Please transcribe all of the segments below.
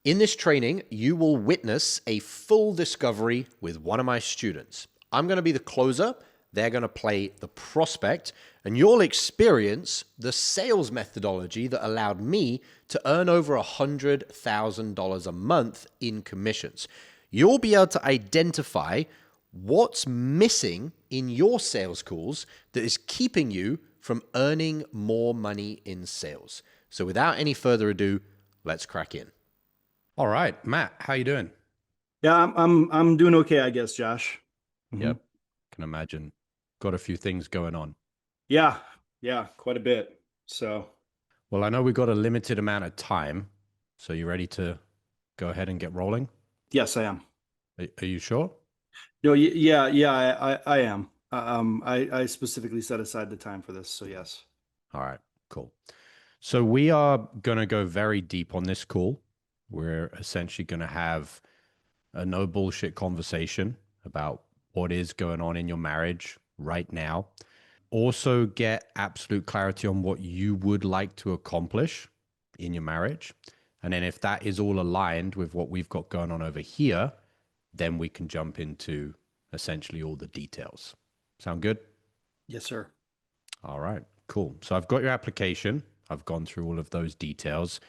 In this training, you will witness a full discovery with one of my students. I'm going to be the closer, they're going to play the prospect, and you'll experience the sales methodology that allowed me to earn over $100,000 a month in commissions. You'll be able to identify what's missing in your sales calls that is keeping you from earning more money in sales. So without any further ado, let's crack in. All right, Matt, how you doing? Yeah, I'm doing okay, I guess, Josh. Yep, can imagine. Got a few things going on. Yeah, yeah, quite a bit. So, Well, I know we got a limited amount of time, so you ready to go ahead and get rolling? yes, I am. Are you sure? No, yeah, I am. I specifically set aside the time for this, so yes. All right, cool. So we are going to go very deep on this call. We're essentially going to have a no bullshit conversation about what is going on in your marriage right now. Also get absolute clarity on what you would like to accomplish in your marriage. And then if that is all aligned with what we've got going on over here, then we can jump into essentially all the details. Sound good? Yes, sir. All right, cool. So I've got your application. I've gone through all of those details.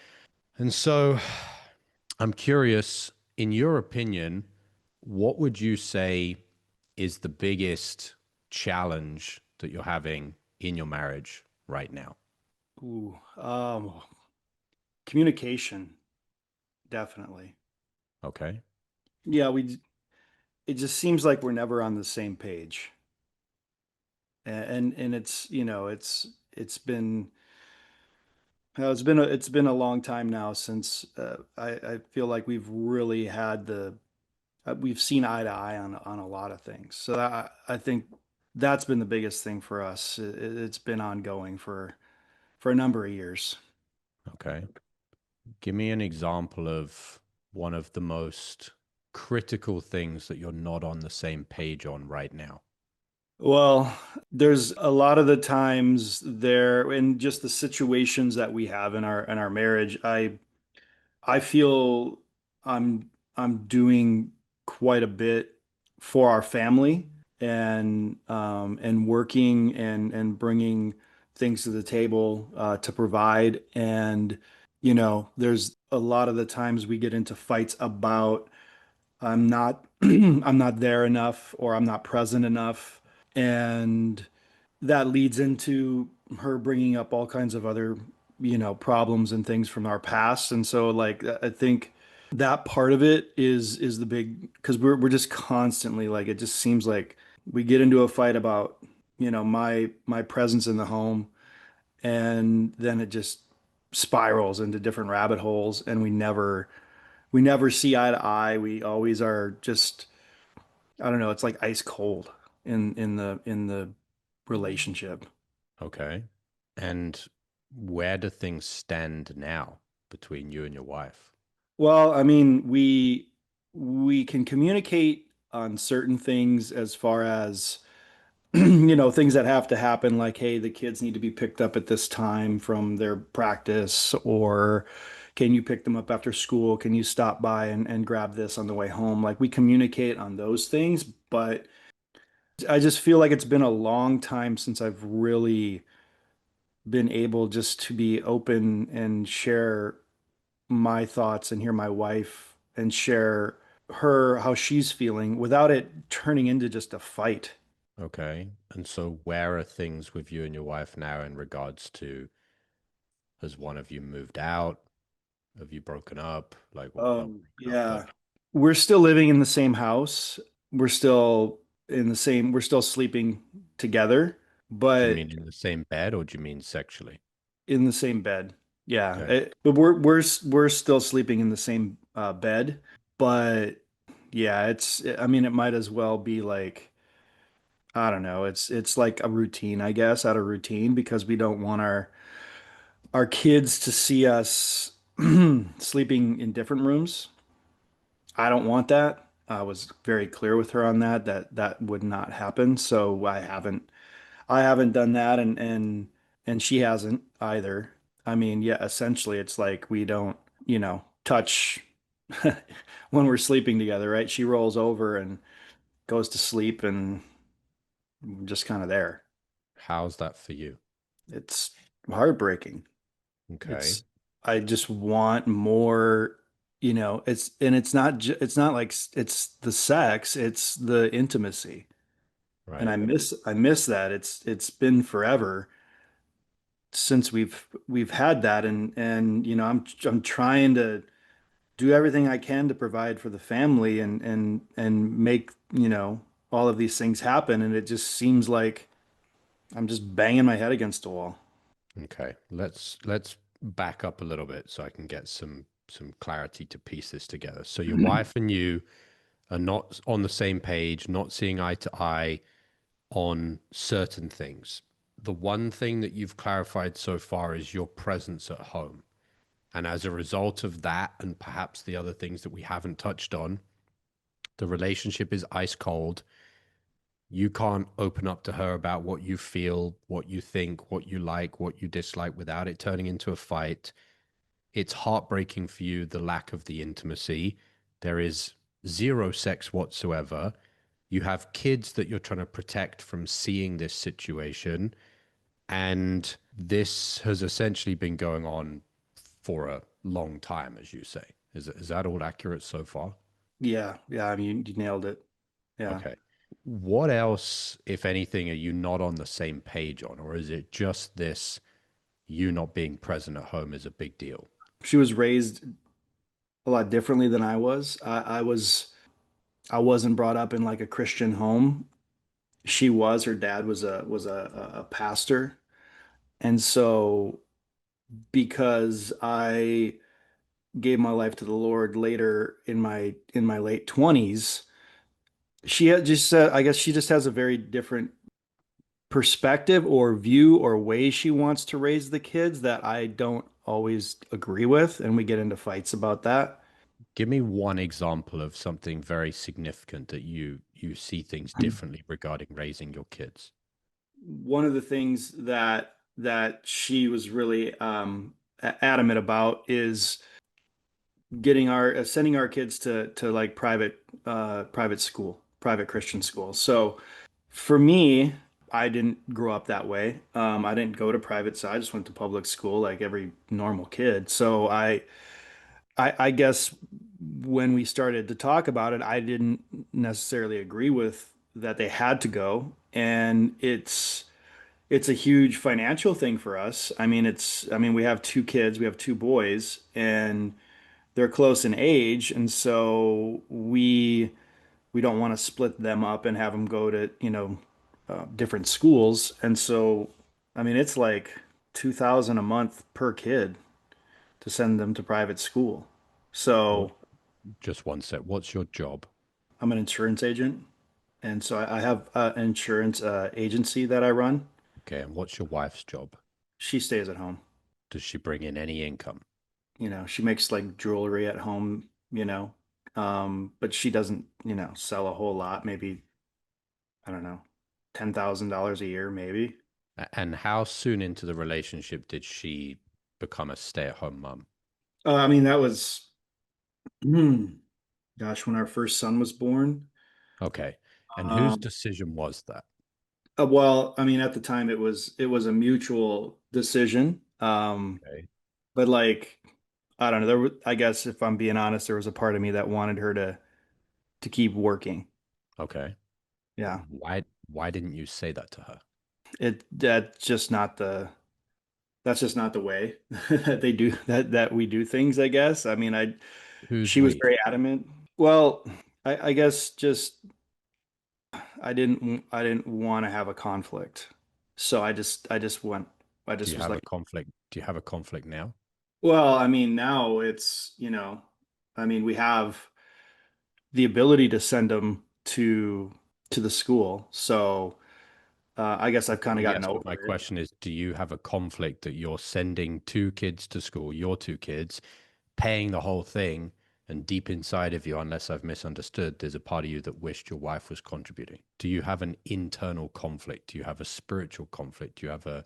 And so I'm curious, in your opinion, what would you say is the biggest challenge that you're having in your marriage right now? Ooh, communication, definitely. Okay. Yeah, it just seems like we're never on the same page. And it's, it's been a long time now since I feel like we've really had we've seen eye to eye on a lot of things. So I think that's been the biggest thing for us. It's been ongoing for a number of years. Okay. Give me an example of one of the most critical things that you're not on the same page on right now. Well, there's a lot of the times there in just the situations that we have in our marriage, I feel I'm doing quite a bit for our family and working and bringing things to the table to provide. And there's a lot of the times we get into fights about I'm not I'm not there enough or I'm not present enough, and that leads into her bringing up all kinds of other, problems and things from our past. And so like I think that part of it is the big because we're just constantly like it just seems like we get into a fight about, my presence in the home, and then it just spirals into different rabbit holes, and we never see eye to eye. We always are just, I don't know, it's like ice cold in the relationship. Okay. And where do things stand now between you and your wife? Well, I mean, we can communicate on certain things as far as things that have to happen, like, hey, the kids need to be picked up at this time from their practice, or can you pick them up after school? Can you stop by and grab this on the way home? Like we communicate on those things, but I just feel like it's been a long time since I've really been able just to be open and share my thoughts and hear my wife and share her how she's feeling without it turning into just a fight. Okay. And so where are things with you and your wife now in regards to, has one of you moved out? Have you broken up? Like, well, not broken up, but Yeah. We're still living in the same house. We're still we're still sleeping together, do you but mean in the same bed or do you mean sexually? in the same bed. Yeah. Okay. But we're still sleeping in the same bed, but yeah, I mean, it might as well be like, I don't know, it's like a routine, I guess, out of routine because we don't want our kids to see us sleeping in different rooms. I don't want that. I was very clear with her on that that would not happen. So I haven't done that, and she hasn't either. I mean, yeah, essentially it's like we don't, touch. when we're sleeping together, right? She rolls over and goes to sleep, and I'm just kind of there. How's that for you? It's heartbreaking. Okay. It's I just want more, it's not like it's the sex, it's the intimacy. And Right. I miss that. It's been forever since we've had that, and I'm trying to do everything I can to provide for the family and make, all of these things happen, and it just seems like I'm just banging my head against a wall. Okay. Let's back up a little bit so I can get some clarity to piece this together. So your wife and you are not on the same page, not seeing eye to eye on certain things. The one thing that you've clarified so far is your presence at home. And as a result of that, and perhaps the other things that we haven't touched on, the relationship is ice cold. You can't open up to her about what you feel, what you think, what you like, what you dislike without it turning into a fight. It's heartbreaking for you, the lack of the intimacy. There is zero sex whatsoever. You have kids that you're trying to protect from seeing this situation. And this has essentially been going on for a long time, as you say. Is that all accurate so far? Yeah, yeah, I mean, you nailed it. Yeah. Okay. What else, if anything, are you not on the same page on? Or is it just this, you not being present at home is a big deal? She was raised a lot differently than I was. I wasn't brought up in like a Christian home. She was, her dad was a pastor. And so because I gave my life to the Lord later in my late 20s, she had just I guess she just has a very different perspective or view or way she wants to raise the kids that I don't always agree with, and we get into fights about that. Give me one example of something very significant that you see things differently regarding raising your kids. One of the things that she was really adamant about is getting our sending our kids to like private school, private Christian school. So for me, I didn't grow up that way. I didn't go to private, so I just went to public school like every normal kid. So I guess when we started to talk about it, I didn't necessarily agree with that they had to go, and it's a huge financial thing for us. I mean, we have two kids, we have two boys, and they're close in age, and so we don't want to split them up and have them go to, different schools. And so, I mean, it's like 2,000 a month per kid to send them to private school. What, So just one sec. What's your job? I'm an insurance agent, and so I have an insurance agency that I run. Okay. And what's your wife's job? She stays at home. Does she bring in any income? She makes like jewelry at home, but she doesn't, sell a whole lot, maybe, I don't know, $10,000 a year, maybe. And how soon into the relationship did she become a stay-at-home mom? I mean, that was, hmm, gosh, when our first son was born. Okay. And whose Um, decision was that? well, I mean, at the time it was a mutual decision. Okay. But like, I don't know, I guess if I'm being honest, there was a part of me that wanted her to keep working. Okay. Yeah. Why didn't you say that to her? It that's just not the way that they do that we do things, I guess. I mean, Who's she was we? very adamant. Well, I guess just I didn't want to have a conflict. So I Do just you was have like, a conflict? Do you have a conflict now? well, I mean, now it's, I mean, we have the ability to send them to the school. So I guess I've kind of gotten Yes, but my over it. question is, do you have a conflict that you're sending two kids to school, your two kids, paying the whole thing, and deep inside of you, unless I've misunderstood, there's a part of you that wished your wife was contributing? Do you have an internal conflict? Do you have a spiritual conflict? Do you have a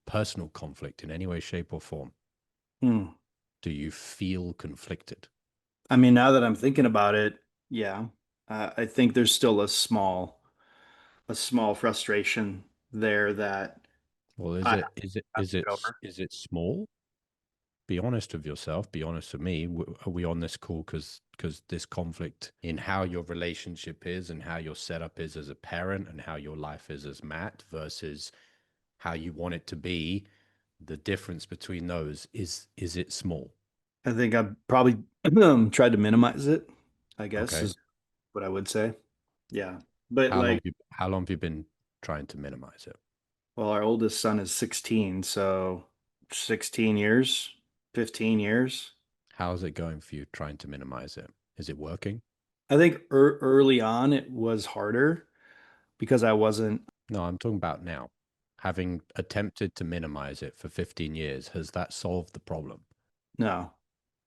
personal conflict in any way, shape, or form? Hmm. Do you feel conflicted? I mean, now that I'm thinking about it, yeah, I think there's still a small frustration there that Well, I have to get over. is it small? Be honest with yourself. Be honest with me. Are we on this call because this conflict in how your relationship is and how your setup is as a parent and how your life is as Matt versus how you want it to be, the difference between those is it small? I think I've probably tried to minimize it, I guess, Okay. is what I would say. Yeah. But like, How long have you been trying to minimize it? well, our oldest son is 16, so 16 years, 15 years. How's it going for you trying to minimize it? Is it working? I think early on it was harder because I wasn't, No, I'm talking about now. Having attempted to minimize it for 15 years, has that solved the problem? no,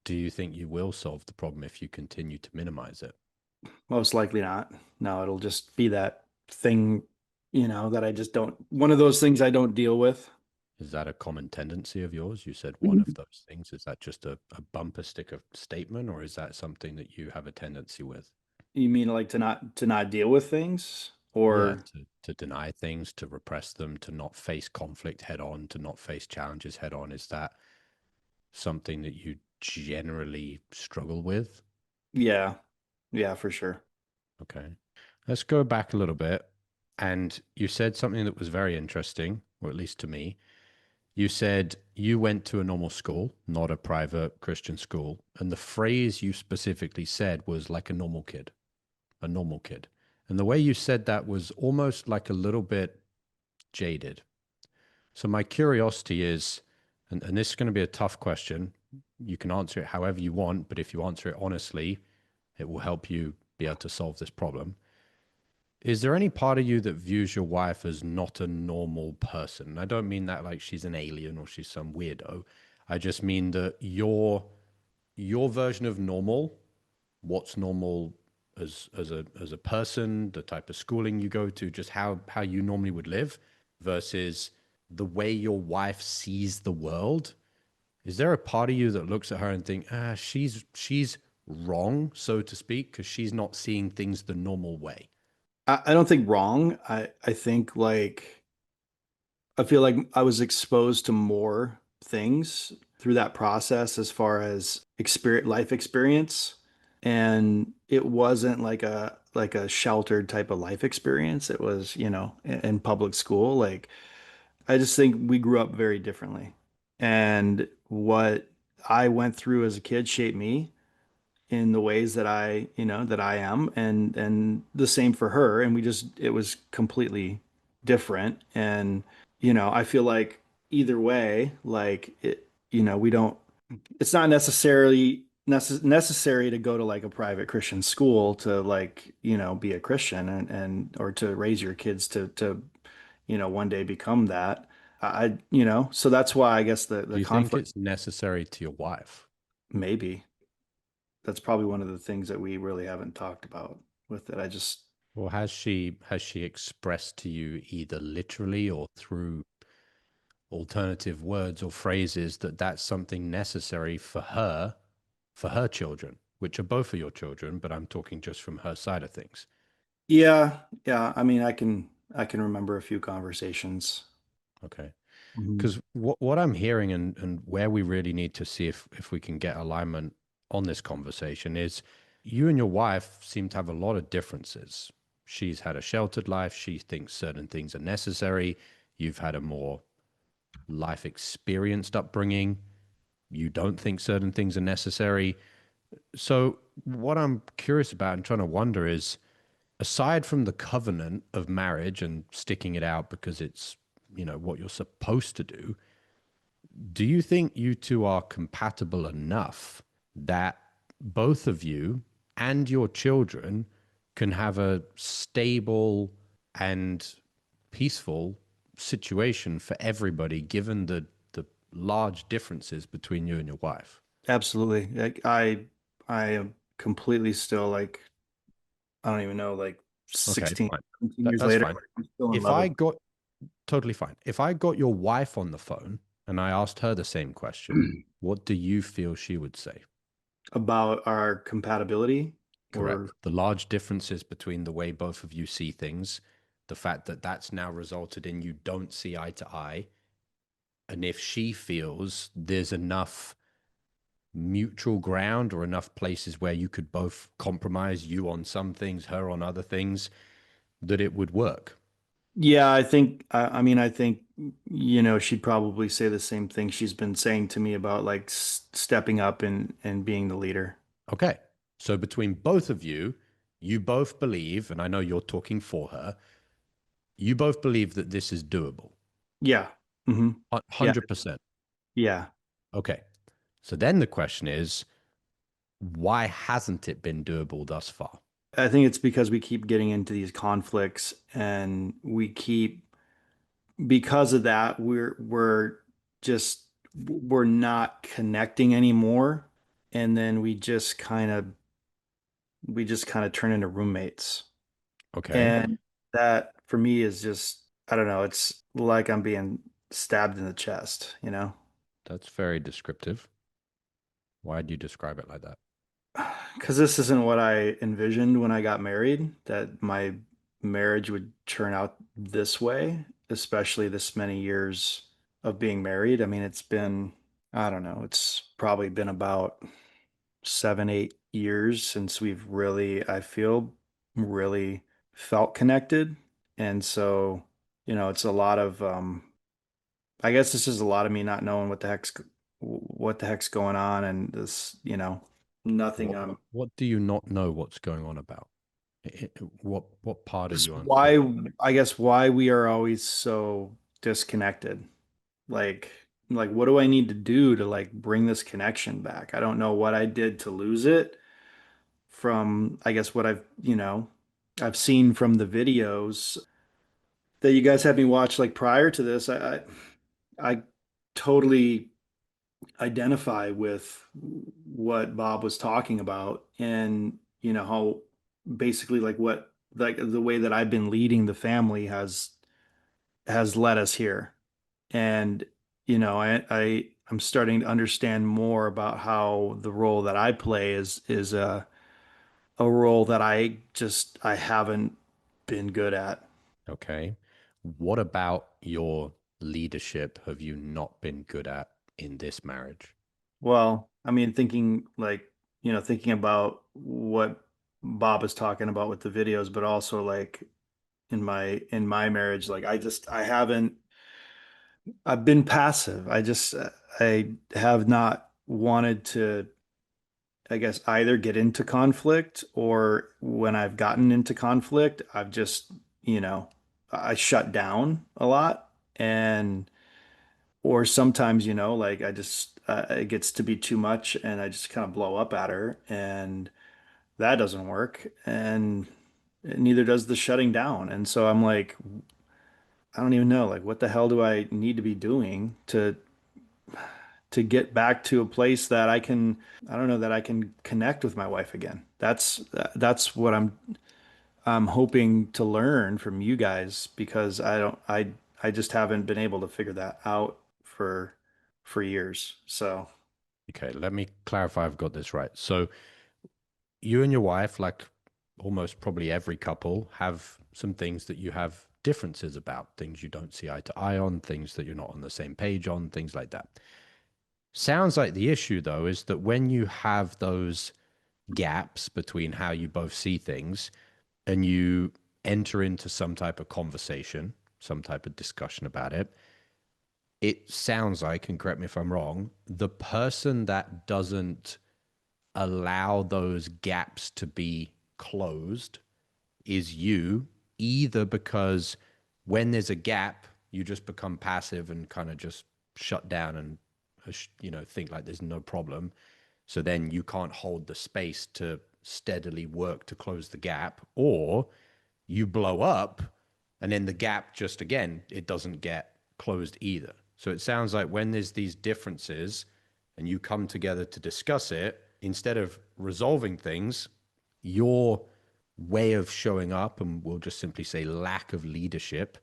Do you think you will solve the problem if you continue to minimize it? most likely not. No, it'll just be that thing, that I just don't, one of those things I don't deal with. Is that a common tendency of yours? You said one of those things. Is that just a bumper sticker statement, or is that something that you have a tendency with? You mean like to not deal with things Yeah, or to deny things, to repress them, to not face conflict head on, to not face challenges head on. Is that something that you generally struggle with? yeah, yeah, for sure. Okay. Let's go back a little bit. And you said something that was very interesting, or at least to me. You said you went to a normal school, not a private Christian school. And the phrase you specifically said was like a normal kid, a normal kid. And the way you said that was almost like a little bit jaded. So my curiosity is, and this is going to be a tough question. You can answer it however you want, but if you answer it honestly, it will help you be able to solve this problem. Is there any part of you that views your wife as not a normal person? And I don't mean that like she's an alien or she's some weirdo. I just mean that your version of normal, what's normal as a person, the type of schooling you go to, just how you normally would live versus the way your wife sees the world. Is there a part of you that looks at her and think, she's wrong, so to speak, because she's not seeing things the normal way? I don't think wrong. I think like I feel like I was exposed to more things through that process as far as life experience. And it wasn't like a sheltered type of life experience. It was, in public school. Like I just think we grew up very differently. And what I went through as a kid shaped me in the ways that I am, and the same for her. And it was completely different. And I feel like either way, like we don't, it's not necessary to go to like a private Christian school to like be a Christian, and or to raise your kids to one day become that. So that's why I guess the Do you think conflict. it's necessary to your wife? Maybe that's probably one of the things that we really haven't talked about with it. Or has she expressed to you either literally or through alternative words or phrases that that's something necessary for her children, which are both of your children, but I'm talking just from her side of things. Yeah, yeah. I mean, I can remember a few conversations. Okay. Mhm. Because what I'm hearing and where we really need to see if we can get alignment on this conversation is you and your wife seem to have a lot of differences. She's had a sheltered life. She thinks certain things are necessary. You've had a more life experienced upbringing. You don't think certain things are necessary. So, what I'm curious about and trying to wonder is aside from the covenant of marriage and sticking it out because it's, what you're supposed to do you think you two are compatible enough that both of you and your children can have a stable and peaceful situation for everybody given the large differences between you and your wife? Absolutely. Like I am completely still like I don't even know, like Okay, 16, fine. 17 years That's later, fine. like, I'm still in If love I with. got totally fine. If I got your wife on the phone and I asked her the same question, what do you feel she would say? About our compatibility Correct. or The large differences between the way both of you see things, the fact that that's now resulted in you don't see eye to eye. And if she feels there's enough mutual ground or enough places where you could both compromise, you on some things, her on other things, that it would work. yeah, I mean, I think, she'd probably say the same thing she's been saying to me about like stepping up and being the leader. Okay. So between both of you both believe, and I know you're talking for her, you both believe that this is doable. Yeah. Hmm. Yeah. 100%. Yeah. Okay. So then the question is, why hasn't it been doable thus far? I think it's because we keep getting into these conflicts and because of that, just, we're not connecting anymore. And then we just kind of turn into roommates. Okay. And that for me is just, I don't know, it's like I'm being stabbed in the chest, you know? That's very descriptive. Why do you describe it like that? Because this isn't what I envisioned when I got married, that my marriage would turn out this way, especially this many years of being married. I mean, I don't know, it's probably been about 7, 8 years since I feel really felt connected. And so, it's a lot of, I guess it's just a lot of me not knowing what the heck's going on, and this, nothing. What do you not know what's going on about? What part are Just you why, unclear? I guess, why we are always so disconnected. Like, what do I need to do to like bring this connection back? I don't know what I did to lose it from, I guess, what I've seen from the videos that you guys had me watch like prior to this. I totally identify with what Bob was talking about, and how basically like the way that I've been leading the family has led us here. And I'm starting to understand more about how the role that I play is a role that I haven't been good at. Okay. What about your leadership have you not been good at in this marriage? Well, I mean, thinking about what Bob is talking about with the videos, but also like in my marriage, like I haven't, I've been passive. I have not wanted to, I guess, either get into conflict, or when I've gotten into conflict, I've just, you know, I shut down a lot. And or sometimes, like it gets to be too much and I just kind of blow up at her, and that doesn't work. And neither does the shutting down. And so I'm like, I don't even know, like, what the hell do I need to be doing to get back to a place that I don't know, that I can connect with my wife again. That's what I'm hoping to learn from you guys, because I just haven't been able to figure that out for years. So, Okay, let me clarify I've got this right. So you and your wife, like almost probably every couple, have some things that you have differences about, things you don't see eye to eye on, things that you're not on the same page on, things like that. Sounds like the issue, though, is that when you have those gaps between how you both see things and you enter into some type of conversation, some type of discussion about it, it sounds like, and correct me if I'm wrong, the person that doesn't allow those gaps to be closed is you, either because when there's a gap, you just become passive and kind of just shut down and think like there's no problem. So then you can't hold the space to steadily work to close the gap, or you blow up and then the gap just again, it doesn't get closed either. So it sounds like when there's these differences and you come together to discuss it, instead of resolving things, your way of showing up, and we'll just simply say lack of leadership,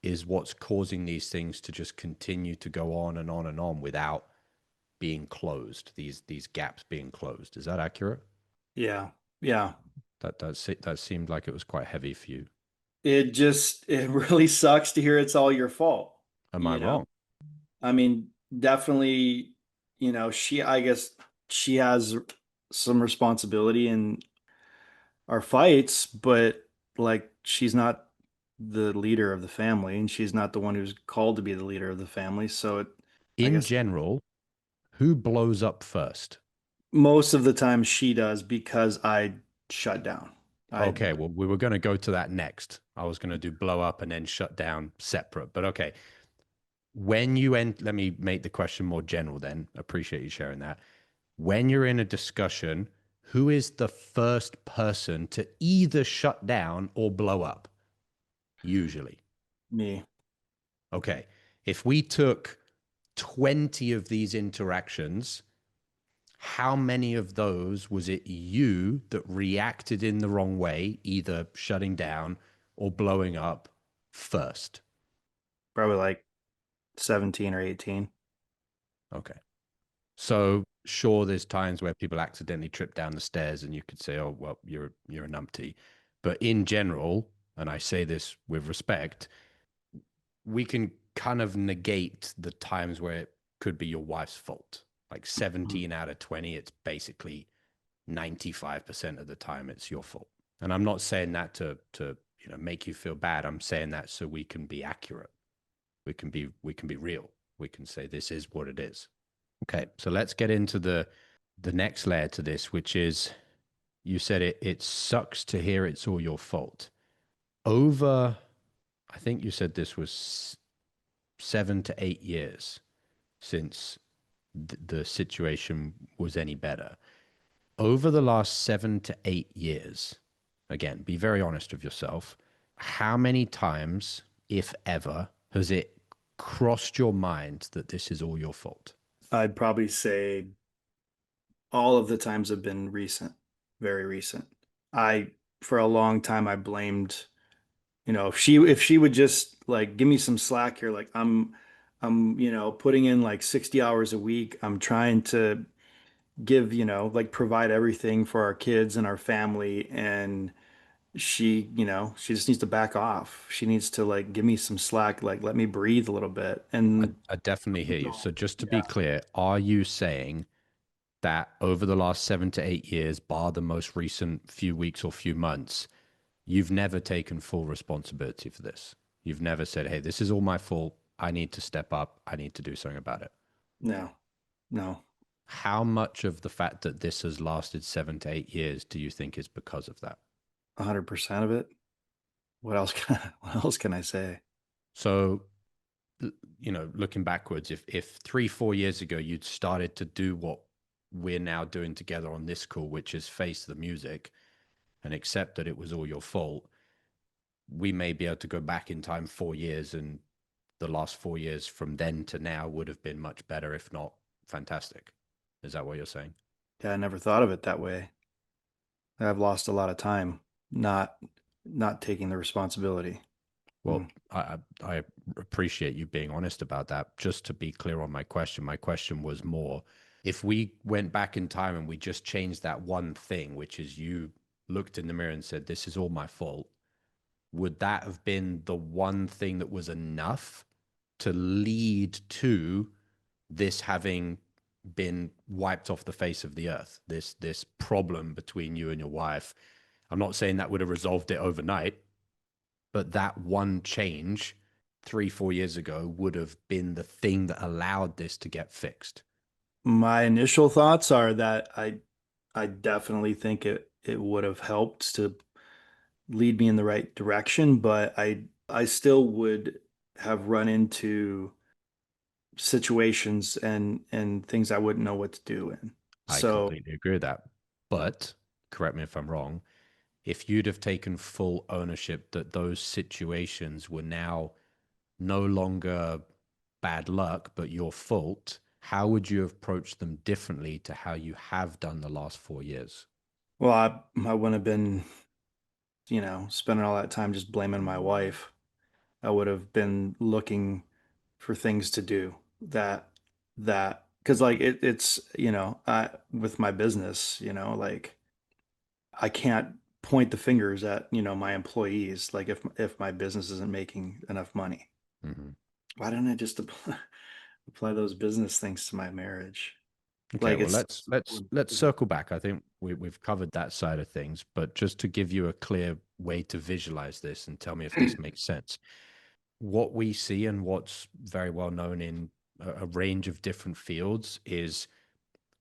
is what's causing these things to just continue to go on and on and on without being closed, these gaps being closed. Is that accurate? Yeah. Yeah. That seemed like it was quite heavy for you. It really sucks to hear it's all your fault, Am I you know? wrong? I mean, definitely, I guess she has some responsibility in our fights, but like she's not the leader of the family and she's not the one who's called to be the leader of the family. So I In guess general, who blows up first? most of the time she does because I shut down. I Okay, well, we were going to go to that next. I was going to do blow up and then shut down separate. But okay, when you end, let me make the question more general then. Appreciate you sharing that. When you're in a discussion, who is the first person to either shut down or blow up? Usually. Me. Okay. If we took 20 of these interactions, how many of those was it you that reacted in the wrong way, either shutting down or blowing up first? Probably like 17 or 18. Okay. So sure, there's times where people accidentally trip down the stairs and you could say, oh, well, you're a numpty. But in general, and I say this with respect, we can kind of negate the times where it could be your wife's fault. Like 17 out of 20, it's basically 95% of the time it's your fault. And I'm not saying that to make you feel bad. I'm saying that so we can be accurate. We can be real. We can say this is what it is. Okay, so let's get into the next layer to this, which is you said it sucks to hear it's all your fault. Over, I think you said this was 7 to 8 years since the situation was any better. Over the last 7 to 8 years, again, be very honest with yourself. How many times, if ever, has it crossed your mind that this is all your fault? I'd probably say all of the times have been recent, very recent. For a long time, I blamed, if she would just like give me some slack here, like I'm putting in like 60 hours a week. I'm trying to give, like provide everything for our kids and our family. And she just needs to back off. She needs to like give me some slack, like let me breathe a little bit. I, And I definitely hear you. so, So just to be yeah, clear, are you saying that over the last 7 to 8 years, bar the most recent few weeks or few months, you've never taken full responsibility for this? You've never said, hey, this is all my fault. I need to step up. I need to do something about it. no, no, How much of the fact that this has lasted 7 to 8 years do you think is because of that? 100% of it. What else can I say? So, looking backwards, if 3, 4 years ago you'd started to do what we're now doing together on this call, which is face the music and accept that it was all your fault, we may be able to go back in time 4 years, and the last 4 years from then to now would have been much better, if not fantastic. Is that what you're saying? Yeah, I never thought of it that way. I've lost a lot of time not not taking the responsibility. Well, Hmm. I appreciate you being honest about that. Just to be clear on my question was more, if we went back in time and we just changed that one thing, which is you looked in the mirror and said, this is all my fault, would that have been the one thing that was enough to lead to this having been wiped off the face of the earth? This problem between you and your wife. I'm not saying that would have resolved it overnight, but that one change 3, 4 years ago would have been the thing that allowed this to get fixed. My initial thoughts are that I definitely think it would have helped to lead me in the right direction, but I still would have run into situations and things I wouldn't know what to do in. I So completely agree with that. But correct me if I'm wrong, if you'd have taken full ownership that those situations were now no longer bad luck, but your fault, how would you have approached them differently to how you have done the last 4 years? well, I wouldn't have been, spending all that time just blaming my wife. I would have been looking for things to do that because like it's with my business, like I can't point the fingers at my employees, like if my business isn't making enough money. Mhm. Why don't I just apply those business things to my marriage? Okay, Like well, it's let's circle back. I think we've covered that side of things, but just to give you a clear way to visualize this and tell me if this makes sense. What we see and what's very well known in a range of different fields is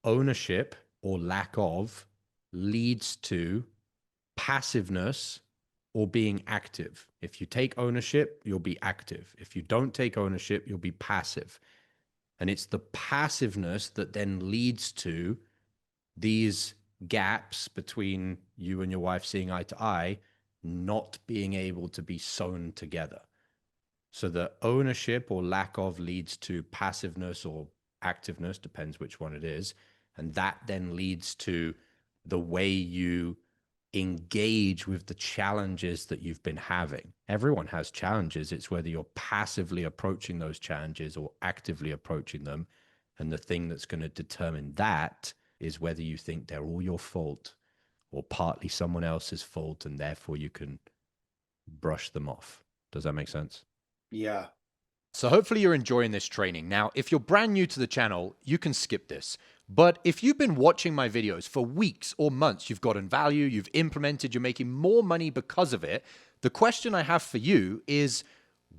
ownership or lack of leads to passiveness or being active. If you take ownership, you'll be active. If you don't take ownership, you'll be passive. And it's the passiveness that then leads to these gaps between you and your wife seeing eye to eye not being able to be sewn together. So the ownership or lack of leads to passiveness or activeness, depends which one it is. And that then leads to the way you engage with the challenges that you've been having. Everyone has challenges. It's whether you're passively approaching those challenges or actively approaching them. And the thing that's going to determine that is whether you think they're all your fault or partly someone else's fault, and therefore you can brush them off. Does that make sense? yeah. So hopefully you're enjoying this training. Now, if you're brand new to the channel, you can skip this. But if you've been watching my videos for weeks or months, you've gotten value, you've implemented, you're making more money because of it, the question I have for you is,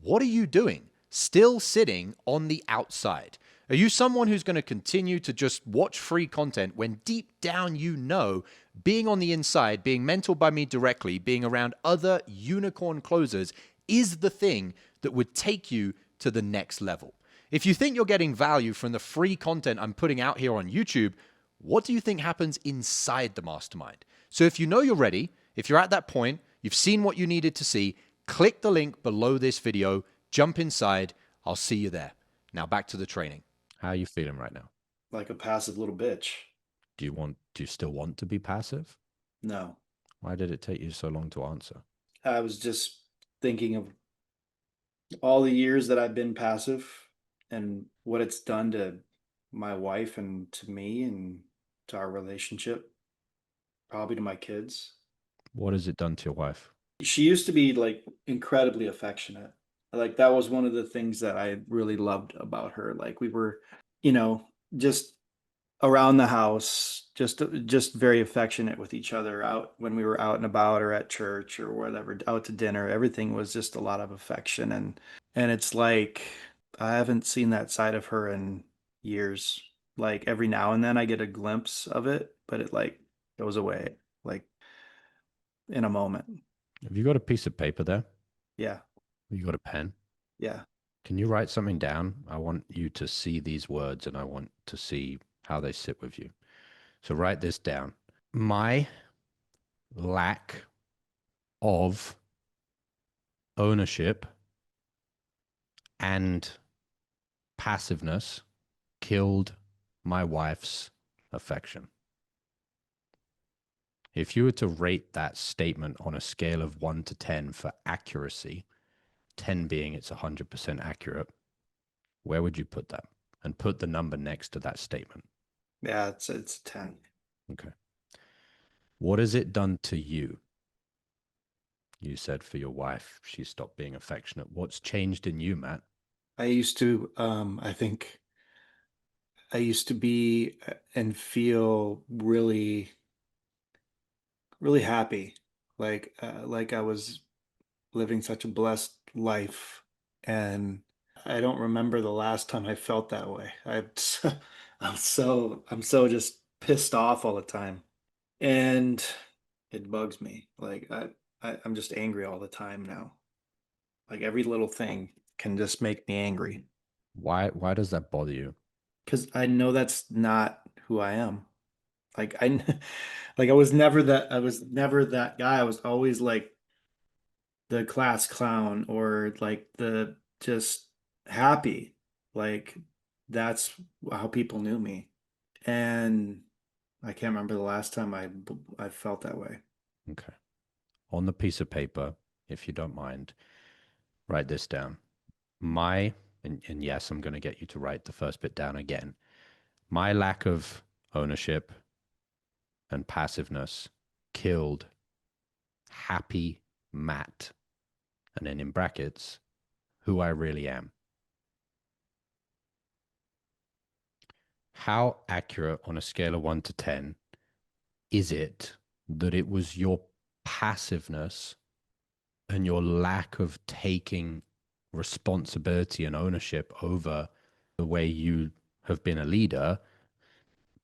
what are you doing? Still sitting on the outside? Are you someone who's going to continue to just watch free content when deep down you know being on the inside, being mentored by me directly, being around other unicorn closers is the thing that would take you to the next level? If you think you're getting value from the free content I'm putting out here on YouTube, what do you think happens inside the mastermind? So if you know you're ready, if you're at that point, you've seen what you needed to see, click the link below this video, jump inside. I'll see you there. Now back to the training. How are you feeling right now? Like a passive little bitch. Do you still want to be passive? No. Why did it take you so long to answer? I was just thinking of all the years that I've been passive and what it's done to my wife and to me and to our relationship, probably to my kids. What has it done to your wife? She used to be like incredibly affectionate. Like that was one of the things that I really loved about her. Like we were, you know, just around the house, just very affectionate with each other out when we were out and about or at church or whatever, out to dinner. Everything was just a lot of affection, and it's like I haven't seen that side of her in years. Like every now and then I get a glimpse of it, but it like goes away like in a moment. Have you got a piece of paper there? Yeah. Have you got a pen? Yeah. Can you write something down? I want you to see these words and I want to see how they sit with you. So write this down. My lack of ownership and passiveness killed my wife's affection. If you were to rate that statement on a scale of 1 to 10 for accuracy, 10 being it's 100% accurate, where would you put that? And put the number next to that statement. Yeah, it's 10. Okay. What has it done to you? You said for your wife, she stopped being affectionate. What's changed in you, Matt? I used to I think I used to be and feel really happy, like I was living such a blessed life, and I don't remember the last time I felt that way. I'm so just pissed off all the time, and it bugs me. Like I'm just angry all the time now. Like every little thing can just make me angry Why does that bother you? because I know that's not who I am. Like like I was never that guy. I was always like the class clown or like the just happy. Like that's how people knew me. And I can't remember the last time I felt that way. Okay. On the piece of paper, if you don't mind, write this down. And yes, I'm going to get you to write the first bit down again. My lack of ownership and passiveness killed happy Matt, and then in brackets, who I really am. How accurate on a scale of 1 to 10 is it that it was your passiveness and your lack of taking responsibility and ownership over the way you have been a leader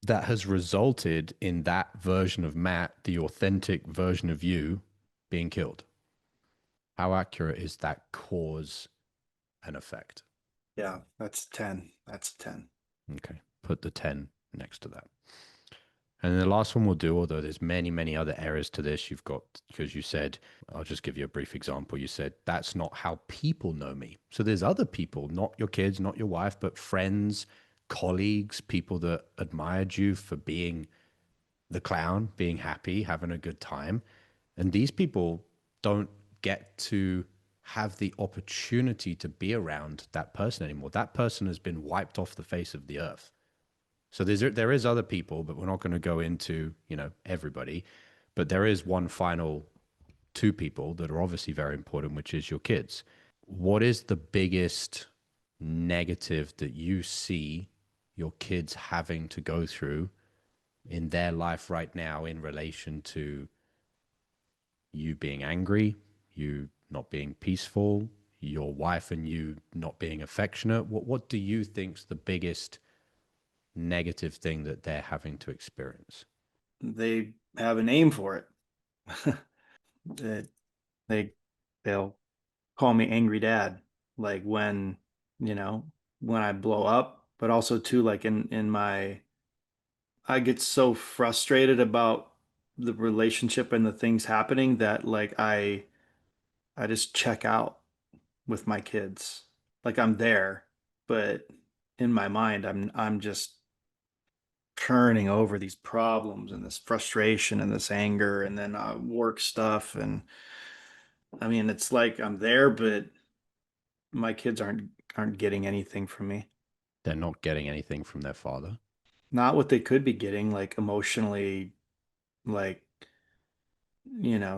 that has resulted in that version of Matt, the authentic version of you, being killed? How accurate is that cause and effect? Yeah, that's 10. That's 10. Okay, put the 10 next to that. And the last one we'll do, although there's many, many other areas to this, you've got, because you said, I'll just give you a brief example. You said, that's not how people know me. So there's other people, not your kids, not your wife, but friends, colleagues, people that admired you for being the clown, being happy, having a good time. And these people don't get to have the opportunity to be around that person anymore. That person has been wiped off the face of the earth. So there is other people, but we're not going to go into, everybody. But there is one final two people that are obviously very important, which is your kids. What is the biggest negative that you see your kids having to go through in their life right now in relation to you being angry, you not being peaceful, your wife and you not being affectionate? What do you think's the biggest negative thing that they're having to experience? They have a name for it. That they they'll call me angry dad. Like when I blow up, but also too like in my I get so frustrated about the relationship and the things happening that like I just check out with my kids. Like I'm there, but in my mind I'm just turning over these problems and this frustration and this anger and then work stuff. And I mean it's like I'm there, but my kids aren't getting anything from me. They're not getting anything from their father. Not what they could be getting, like emotionally, like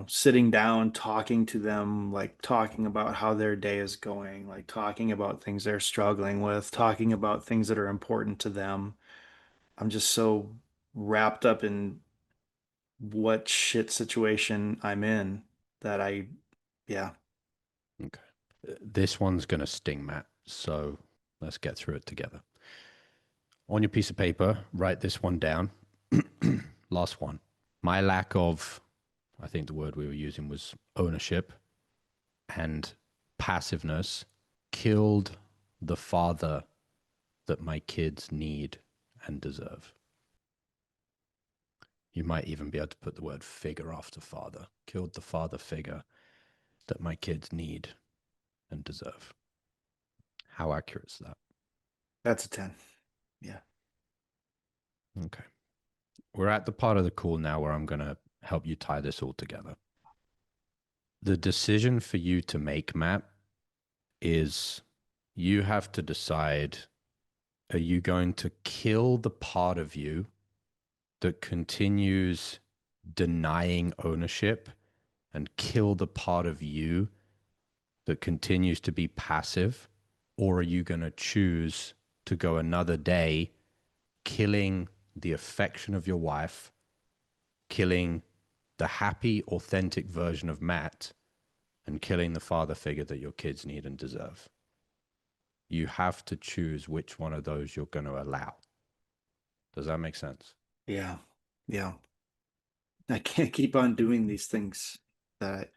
sitting down, talking to them, like talking about how their day is going, like talking about things they're struggling with, talking about things that are important to them. I'm just so wrapped up in what shit situation I'm in that yeah. Okay. This one's going to sting, Matt. So let's get through it together. On your piece of paper, write this one down. Last one. My lack of, I think the word we were using was ownership and passiveness, killed the father that my kids need and deserve. You might even be able to put the word figure after father. Killed the father figure that my kids need and deserve. How accurate is that? That's a 10. Yeah. Okay. We're at the part of the call now where I'm going to help you tie this all together. The decision for you to make, Matt, is you have to decide, are you going to kill the part of you that continues denying ownership and kill the part of you that continues to be passive? Or are you going to choose to go another day killing the affection of your wife, killing the happy, authentic version of Matt, and killing the father figure that your kids need and deserve? You have to choose which one of those you're going to allow. Does that make sense? Yeah. Yeah. I can't keep on doing these things that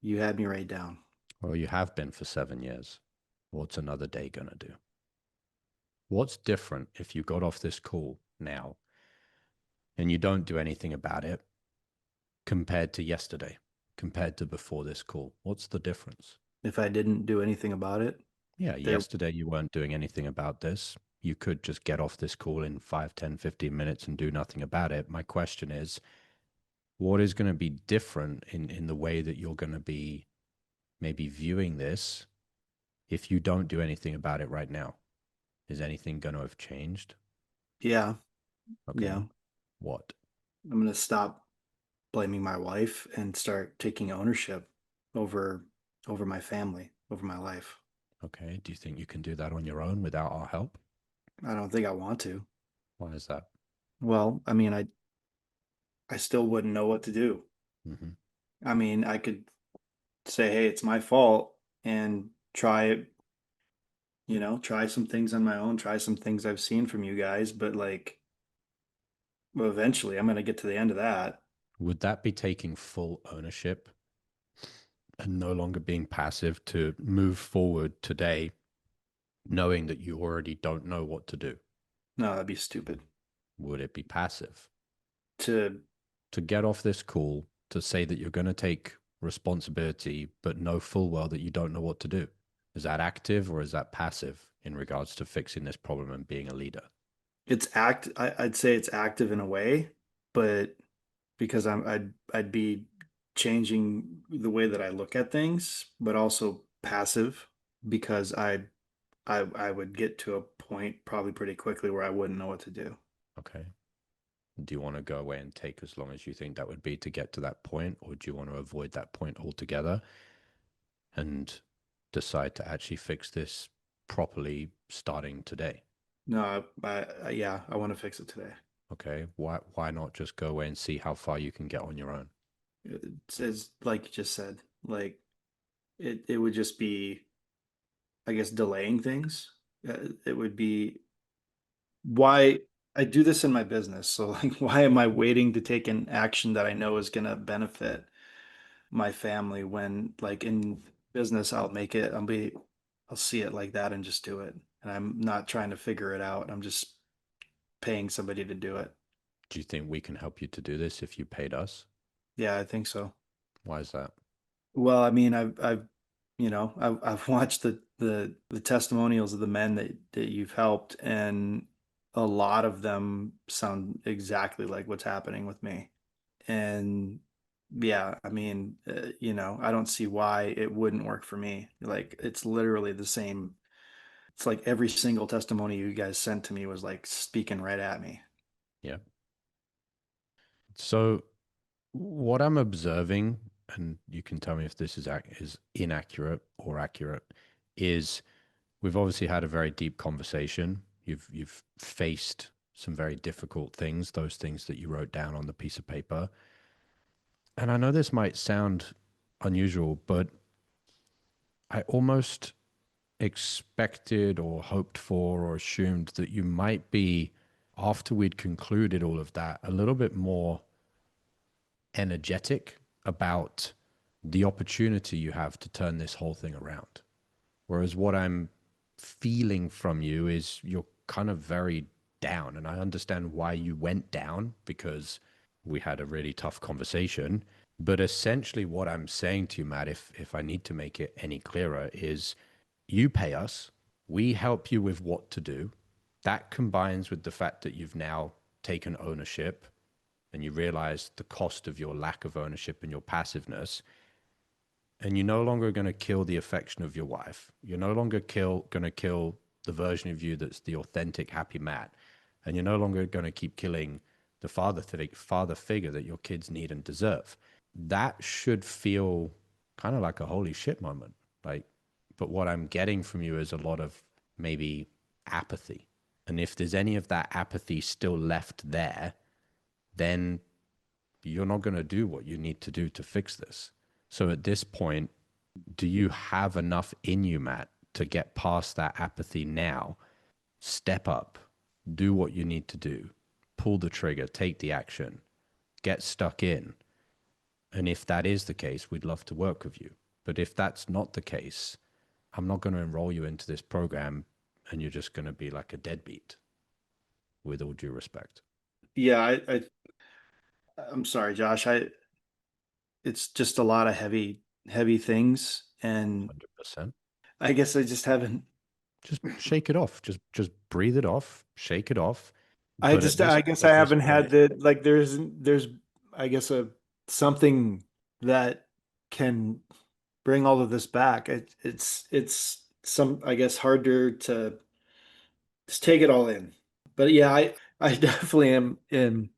you had me write down. Well, you have been for 7 years. What's another day going to do? What's different if you got off this call now and you don't do anything about it compared to yesterday, compared to before this call? What's the difference? If I didn't do anything about it, Yeah, there yesterday you weren't doing anything about this. You could just get off this call in 5, 10, 15 minutes and do nothing about it. My question is, what is going to be different in the way that you're going to be maybe viewing this if you don't do anything about it right now? Is anything going to have changed? Yeah. Okay. Yeah. What? I'm going to stop blaming my wife and start taking ownership over my family, over my life. Okay. Do you think you can do that on your own without our help? I don't think I want to. Why is that? Well, I mean, I still wouldn't know what to do. Hmm. I mean, I could say, "Hey, it's my fault," and try some things on my own, try some things I've seen from you guys, but like, well, eventually I'm going to get to the end of that. Would that be taking full ownership and no longer being passive to move forward today, knowing that you already don't know what to do? No, that'd be stupid Would it be passive to to get off this call to say that you're going to take responsibility, but know full well that you don't know what to do? Is that active or is that passive in regards to fixing this problem and being a leader? I'd say it's active in a way, but because I'd be changing the way that I look at things, but also passive because I would get to a point probably pretty quickly where I wouldn't know what to do. Okay. Do you want to go away and take as long as you think that would be to get to that point, or do you want to avoid that point altogether and decide to actually fix this properly starting today? No, yeah, I want to fix it today. Okay. Why not just go away and see how far you can get on your own? It's like you just said, like it would just be, I guess, delaying things. It would be why I do this in my business. So like, why am I waiting to take an action that I know is going to benefit my family when like in business I'll see it like that and just do it. And I'm not trying to figure it out. I'm just paying somebody to do it. Do you think we can help you to do this if you paid us? Yeah, I think so. Why is that? Well, I mean, I've watched the testimonials of the men that you've helped, and a lot of them sound exactly like what's happening with me. And yeah, I mean, I don't see why it wouldn't work for me. Like, it's literally the same. It's like every single testimony you guys sent to me was like speaking right at me. Yeah. So what I'm observing, and you can tell me if this is inaccurate or accurate, is we've obviously had a very deep conversation. You've faced some very difficult things, those things that you wrote down on the piece of paper. And I know this might sound unusual, but I almost expected or hoped for or assumed that you might be, after we'd concluded all of that, a little bit more energetic about the opportunity you have to turn this whole thing around. Whereas what I'm feeling from you is you're kind of very down. And I understand why you went down because we had a really tough conversation. But essentially, what I'm saying to you, Matt, if I need to make it any clearer, is you pay us, we help you with what to do. That combines with the fact that you've now taken ownership and you realize the cost of your lack of ownership and your passiveness, and you're no longer going to kill the affection of your wife. You're no longer going to kill the version of you that's the authentic, happy Matt. And you're no longer going to keep killing the father figure that your kids need and deserve. That should feel kind of like a holy shit moment. Like, but what I'm getting from you is a lot of maybe apathy. And if there's any of that apathy still left there, then you're not going to do what you need to do to fix this. So at this point, do you have enough in you, Matt, to get past that apathy now? Step up, do what you need to do, pull the trigger, take the action, get stuck in. And if that is the case, we'd love to work with you. But if that's not the case, I'm not going to enroll you into this program and you're just going to be like a deadbeat, with all due respect. Yeah, I'm sorry, Josh. It's just a lot of heavy things, and 100%. I guess I just haven't. Just shake it off. Just breathe it off, shake it off. I But just, I guess I at this haven't had point, the like. There's, I guess a something that can bring all of this back. It's some, I guess, harder to just take it all in. But yeah, I definitely am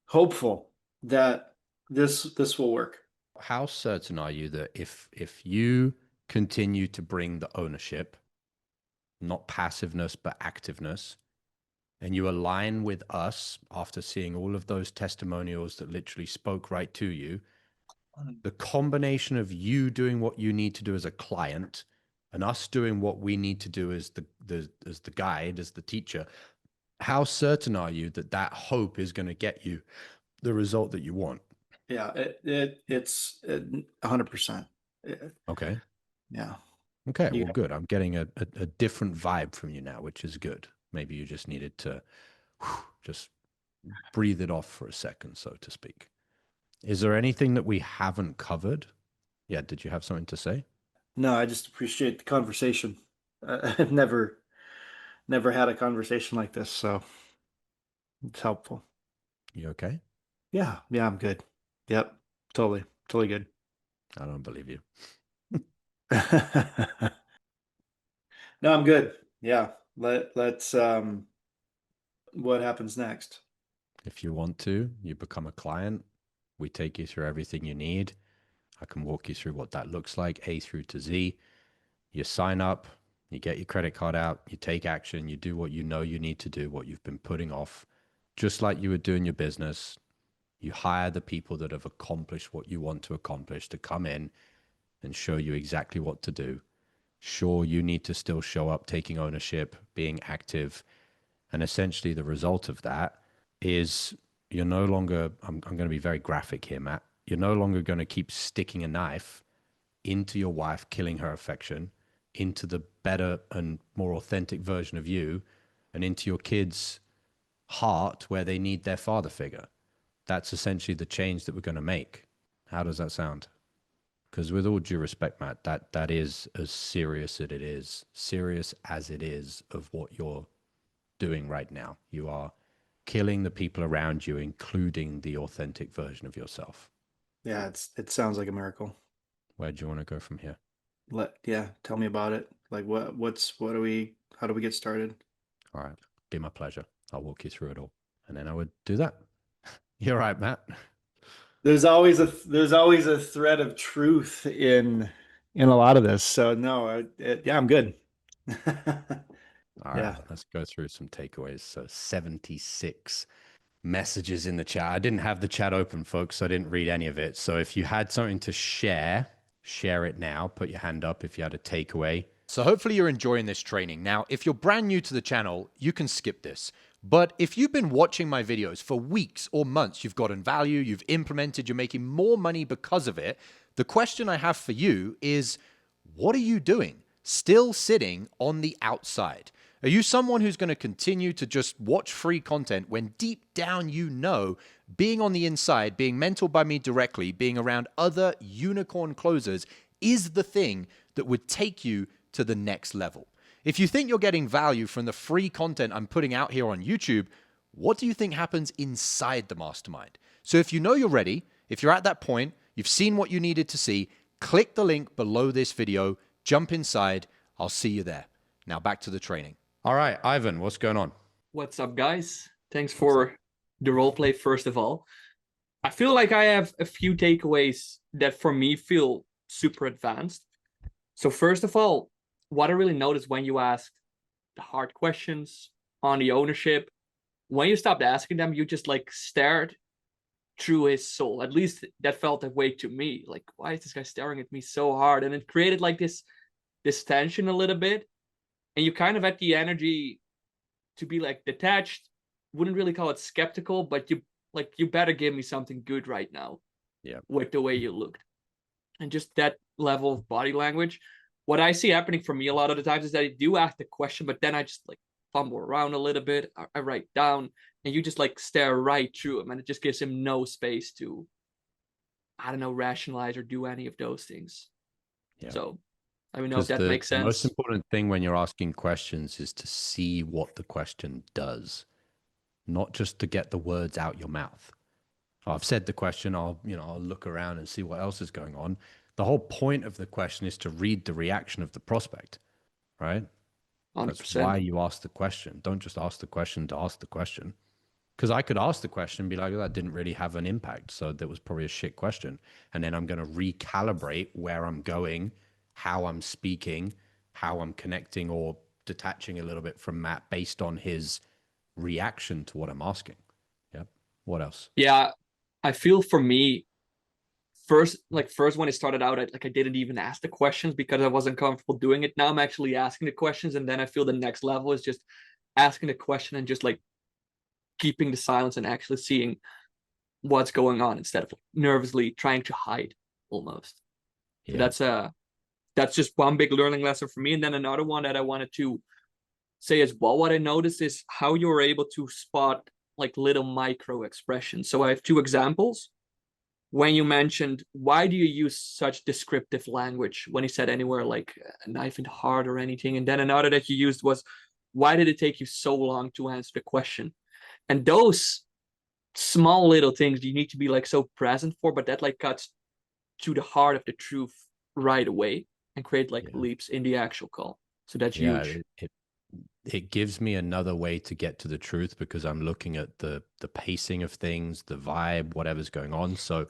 hopeful that this will work. How certain are you that if you continue to bring the ownership, not passiveness, but activeness, and you align with us after seeing all of those testimonials that literally spoke right to you, the combination of you doing what you need to do as a client and us doing what we need to do as the guide, as the teacher, how certain are you that that hope is going to get you the result that you want? Yeah, it's 100%. Okay. Yeah. Okay. You Well, good. I'm getting a different vibe from you now, which is good. Maybe you just needed to just breathe it off for a second, so to speak. Is there anything that we haven't covered? Yeah. Did you have something to say? No, I just appreciate the conversation. I've never had a conversation like this, so it's helpful. You okay? Yeah, yeah, I'm good. Yep, totally good. I don't believe you. No, I'm good. Yeah, let's what happens next? If you want to, you become a client. We take you through everything you need. I can walk you through what that looks like, A through to Z. You sign up, you get your credit card out, you take action, you do what you know you need to do, what you've been putting off, just like you would do in your business. You hire the people that have accomplished what you want to accomplish to come in and show you exactly what to do. Sure, you need to still show up, taking ownership, being active. And essentially, the result of that is you're no longer, I'm going to be very graphic here, Matt. You're no longer going to keep sticking a knife into your wife, killing her affection, into the better and more authentic version of you, and into your kids' heart where they need their father figure. That's essentially the change that we're going to make. How does that sound? Because with all due respect, Matt, that is as serious as it is of what you're doing right now. You are killing the people around you, including the authentic version of yourself. Yeah, it sounds like a miracle. Where do you want to go from here? Yeah, tell me about it. Like what do we how do we get started? All right. Be my pleasure. I'll walk you through it all. And then I would do that. You're right, Matt. There's always a thread of truth in a lot of this. So no, yeah, I'm good. All right. Yeah. Let's go through some takeaways. So 76 messages in the chat. I didn't have the chat open, folks, so I didn't read any of it. So if you had something to share, share it now. Put your hand up if you had a takeaway. So hopefully you're enjoying this training. Now, if you're brand new to the channel, you can skip this. But if you've been watching my videos for weeks or months, you've gotten value, you've implemented, you're making more money because of it, the question I have for you is, what are you doing? Still sitting on the outside? Are you someone who's going to continue to just watch free content when deep down you know being on the inside, being mentored by me directly, being around other unicorn closers is the thing that would take you to the next level? If you think you're getting value from the free content I'm putting out here on YouTube, what do you think happens inside the mastermind? So if you know you're ready, if you're at that point, you've seen what you needed to see, click the link below this video, jump inside. I'll see you there. Now back to the training. All right, Ivan, what's going on? What's up, guys? Thanks for the role play, first of all. I feel like I have a few takeaways that for me feel super advanced. So first of all, what I really noticed when you asked the hard questions on the ownership, when you stopped asking them, you just like stared through his soul. At least that felt that way to me. Like, why is this guy staring at me so hard? And it created like this tension a little bit. And you kind of had the energy to be like detached. Wouldn't really call it skeptical, but you better give me something good right now. Yeah. With the way you looked. And just that level of body language. What I see happening for me a lot of the times is that I do ask the question, but then I just like fumble around a little bit. I write down, and you just like stare right through him, and it just gives him no space to, I don't know, rationalize or do any of those things. Yeah. So I don't know if Because that makes the most sense. important thing when you're asking questions is to see what the question does, not just to get the words out your mouth. I've said the question, I'll look around and see what else is going on. The whole point of the question is to read the reaction of the prospect, right? That's why 100%. you ask the question. Don't just ask the question to ask the question. Because I could ask the question and be like, oh, that didn't really have an impact. So that was probably a shit question. And then I'm going to recalibrate where I'm going, how I'm speaking, how I'm connecting or detaching a little bit from Matt based on his reaction to what I'm asking. Yep. What else? Yeah, I feel for me, first when it started out, I didn't even ask the questions because I wasn't comfortable doing it. Now I'm actually asking the questions, and then I feel the next level is just asking the question and just like keeping the silence and actually seeing what's going on instead of nervously trying to hide almost. So Yeah. that's just one big learning lesson for me. And then another one that I wanted to say as well, what I noticed is how you're able to spot like little micro expressions. So I have two examples. When you mentioned, why do you use such descriptive language when you said anywhere like a knife in the heart or anything? And then another that you used was, why did it take you so long to answer the question? And those small little things you need to be like so present for, but that like cuts to the heart of the truth right away and create like Yeah. leaps in the actual call. So that's Yeah. huge. It gives me another way to get to the truth because I'm looking at the pacing of things, the vibe, whatever's going on. So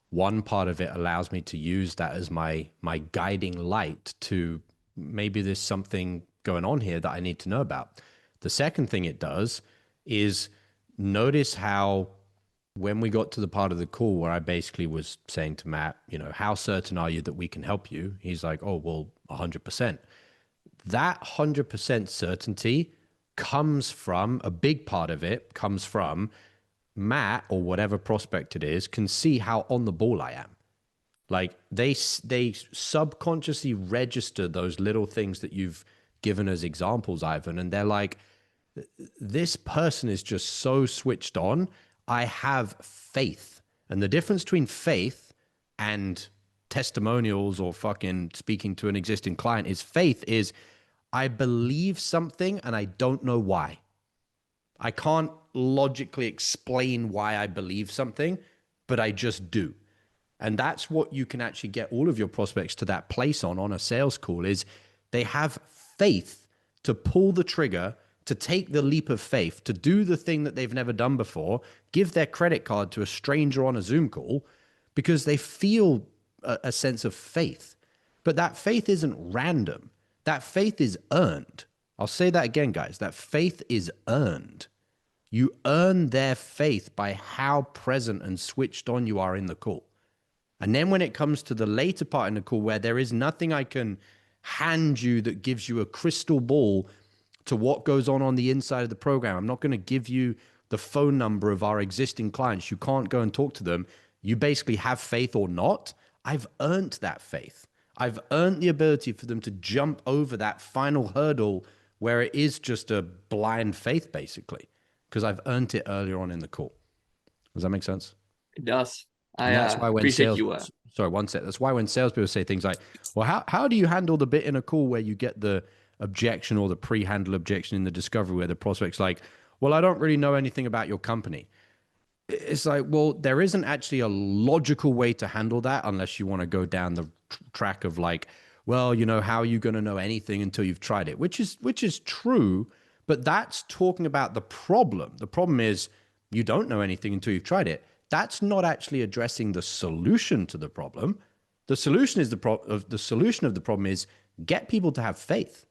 one part of it allows me to use that as my guiding light to maybe there's something going on here that I need to know about. The second thing it does is notice how when we got to the part of the call where I basically was saying to Matt, you know, how certain are you that we can help you? He's like, oh, well, 100%. That 100% certainty comes from, a big part of it comes from Matt or whatever prospect it is can see how on the ball I am. Like they subconsciously register those little things that you've given as examples, Ivan, and they're like, this person is just so switched on. I have faith. And the difference between faith and testimonials or fucking speaking to an existing client is faith is I believe something and I don't know why. I can't logically explain why I believe something, but I just do. And that's what you can actually get all of your prospects to that place on a sales call is they have faith to pull the trigger, to take the leap of faith, to do the thing that they've never done before, give their credit card to a stranger on a Zoom call because they feel a sense of faith. But that faith isn't random. That faith is earned. I'll say that again, guys. That faith is earned. You earn their faith by how present and switched on you are in the call. And then when it comes to the later part in the call where there is nothing I can hand you that gives you a crystal ball to what goes on the inside of the program. I'm not going to give you the phone number of our existing clients. You can't go and talk to them. You basically have faith or not. I've earned that faith. I've earned the ability for them to jump over that final hurdle where it is just a blind faith, basically, because I've earned it earlier on in the call. Does that make sense? It does. And I that's why when appreciate sales, you. sorry, one sec. That's why when salespeople say things like, well, how do you handle the bit in a call where you get the objection or the pre-handle objection in the discovery where the prospect's like, well, I don't really know anything about your company. It's like, well, there isn't actually a logical way to handle that unless you want to go down the track of like, well, you know, how are you going to know anything until you've tried it, which is true, but that's talking about the problem. The problem is you don't know anything until you've tried it. That's not actually addressing the solution to the problem. The solution is the solution of the problem is get people to have faith.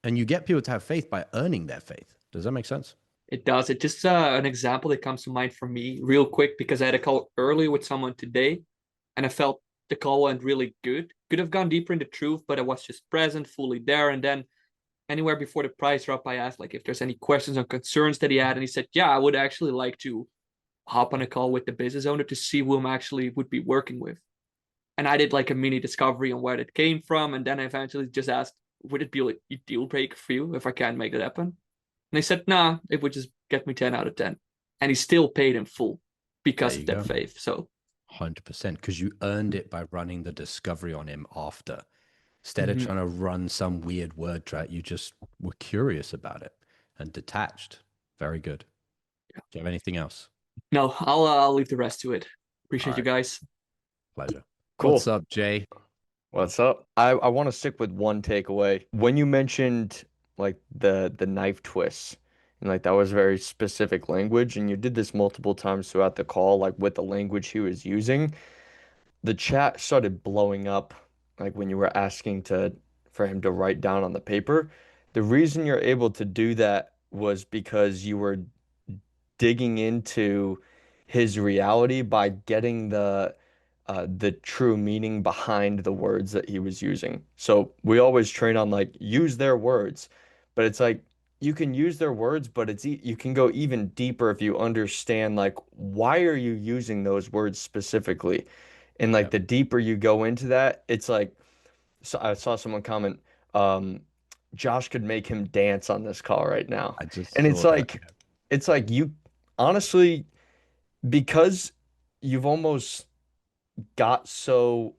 And you get people to have faith by earning their faith. Does that make sense? It does. It just an example that comes to mind for me real quick because I had a call earlier with someone today and I felt the call went really good. Could have gone deeper in the truth, but I was just present, fully there. And then anywhere before the price drop, I asked like if there's any questions or concerns that he had. And he said, yeah, I would actually like to hop on a call with the business owner to see who I'm actually would be working with. And I did like a mini discovery on where it came from. And then I eventually just asked, would it be like a deal breaker for you if I can't make it happen? And they said, nah, it would just get me 10 out of 10. And he still paid in full because of that faith. So 100%, because you earned it by running the discovery on him after. Instead of trying to run some weird word track, you just were curious about it and detached. Very good. Do you have anything else? no, I'll leave the rest to it. Appreciate you guys. Pleasure. Cool. What's up, Jay? What's up? I want to stick with one takeaway. When you mentioned like the knife twists. And like that was very specific language. And you did this multiple times throughout the call, like with the language he was using. The chat started blowing up, like when you were asking to for him to write down on the paper. The reason you're able to do that was because you were digging into his reality by getting the true meaning behind the words that he was using. So we always train on like use their words, but it's like you can use their words, but you can go even deeper if you understand like why are you using those words specifically? And like Yep. the deeper you go into that, it's like so I saw someone comment, um, Josh could make him dance on this call right now. I just And saw that. it's like you honestly, because you've almost got so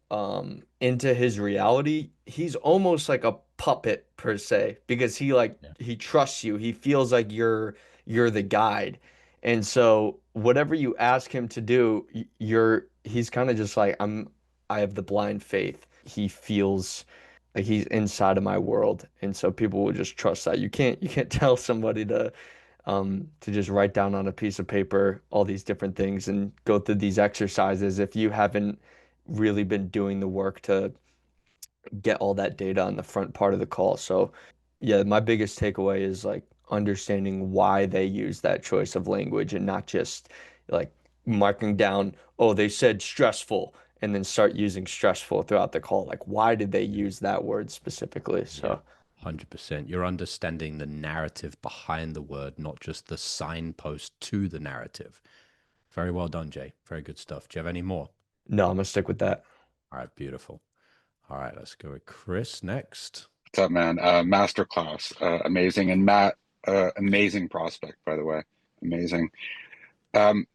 into his reality, he's almost like a puppet per se because Yeah. he trusts you. He feels like you're the guide. And so whatever you ask him to do, he's kind of just like I have the blind faith. He feels like he's inside of my world. And so people will just trust that. You can't tell somebody to just write down on a piece of paper all these different things and go through these exercises if you haven't really been doing the work to get all that data on the front part of the call. So, yeah, my biggest takeaway is like understanding why they use that choice of language and not just like marking down, oh, they said stressful, and then start using stressful throughout the call. Like, why did they use that word specifically? Yeah, So, 100%. You're understanding the narrative behind the word, not just the signpost to the narrative. Very well done, Jay. Very good stuff. Do you have any more? no, I'm gonna stick with that. All right, beautiful. All right, let's go with Chris next. What's up, man? Masterclass, amazing, and Matt, amazing prospect, by the way, amazing. Um,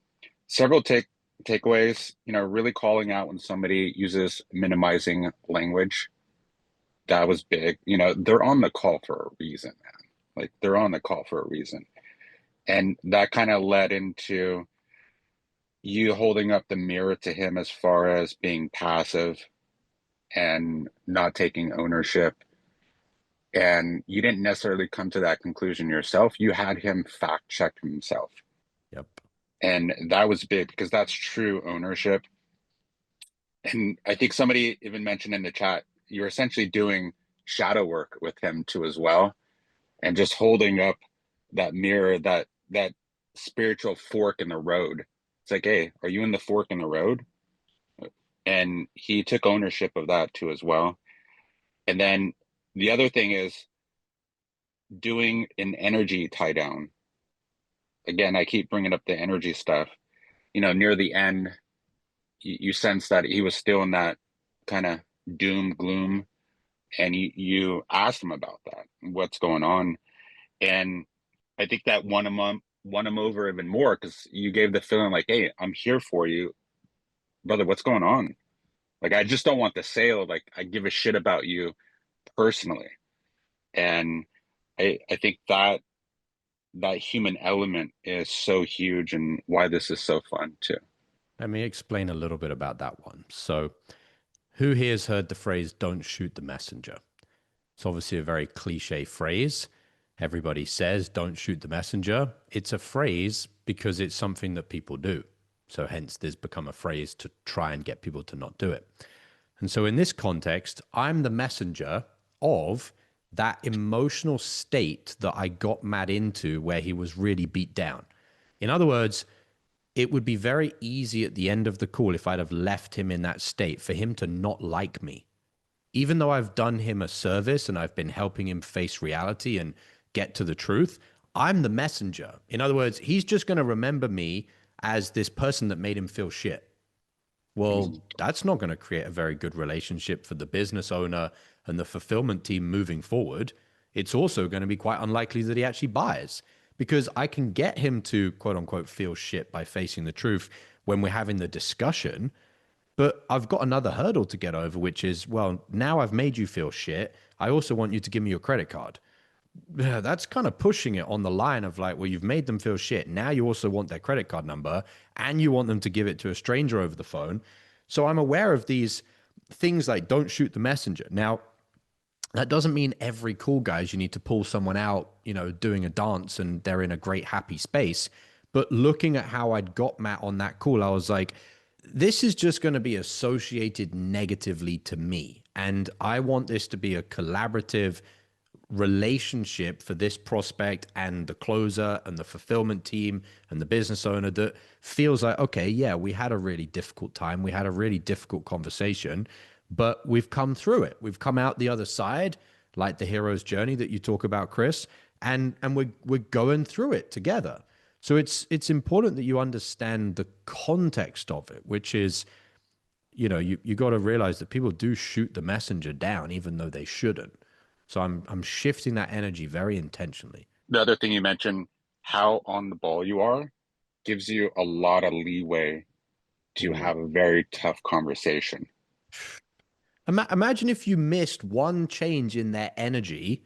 several takeaways. Really calling out when somebody uses minimizing language. That was big. They're on the call for a reason, man. Like they're on the call for a reason, and that kind of led into you holding up the mirror to him as far as being passive and not taking ownership. And you didn't necessarily come to that conclusion yourself. You had him fact check himself. Yep. And that was big because that's true ownership. And I think somebody even mentioned in the chat, you're essentially doing shadow work with him too as well. And just holding up that mirror, that spiritual fork in the road. It's like, hey, are you in the fork in the road? And he took ownership of that too as well. And then the other thing is doing an energy tie down. Again, I keep bringing up the energy stuff. Near the end, you sense that he was still in that kind of doom, gloom, and you asked him about that, what's going on. And I think that won him over even more because you gave the feeling like, hey, I'm here for you, brother. What's going on? Like, I just don't want the sale. Like, I give a shit about you personally. And I think that human element is so huge and why this is so fun too. Let me explain a little bit about that one. So, who here has heard the phrase, don't shoot the messenger? It's obviously a very cliche phrase. Everybody says, don't shoot the messenger. It's a phrase because it's something that people do. So, hence, there's become a phrase to try and get people to not do it. And so, in this context, I'm the messenger of that emotional state that I got Matt into where he was really beat down. In other words, it would be very easy at the end of the call, if I'd have left him in that state, for him to not like me. Even though I've done him a service and I've been helping him face reality and get to the truth, I'm the messenger. In other words, he's just going to remember me as this person that made him feel shit. Well, that's not going to create a very good relationship for the business owner and the fulfillment team moving forward. It's also going to be quite unlikely that he actually buys, because I can get him to quote unquote feel shit by facing the truth when we're having the discussion. But I've got another hurdle to get over, which is, well, now I've made you feel shit. I also want you to give me your credit card. That's kind of pushing it on the line of like, well, you've made them feel shit. Now you also want their credit card number and you want them to give it to a stranger over the phone. So I'm aware of these things like don't shoot the messenger. Now, That doesn't mean every call, guys, you need to pull someone out, doing a dance and they're in a great happy space. But looking at how I'd got Matt on that call, I was like, this is just going to be associated negatively to me. And I want this to be a collaborative relationship for this prospect and the closer and the fulfillment team and the business owner that feels like, okay, yeah, we had a really difficult time. We had a really difficult conversation, but we've come through it. We've come out the other side, like the hero's journey that you talk about, Chris, and we're going through it together. So it's important that you understand the context of it, which is, you got to realize that people do shoot the messenger down, even though they shouldn't. So I'm shifting that energy very intentionally. The other thing you mentioned, how on the ball you are, gives you a lot of leeway to have a very tough conversation. Imagine if you missed one change in their energy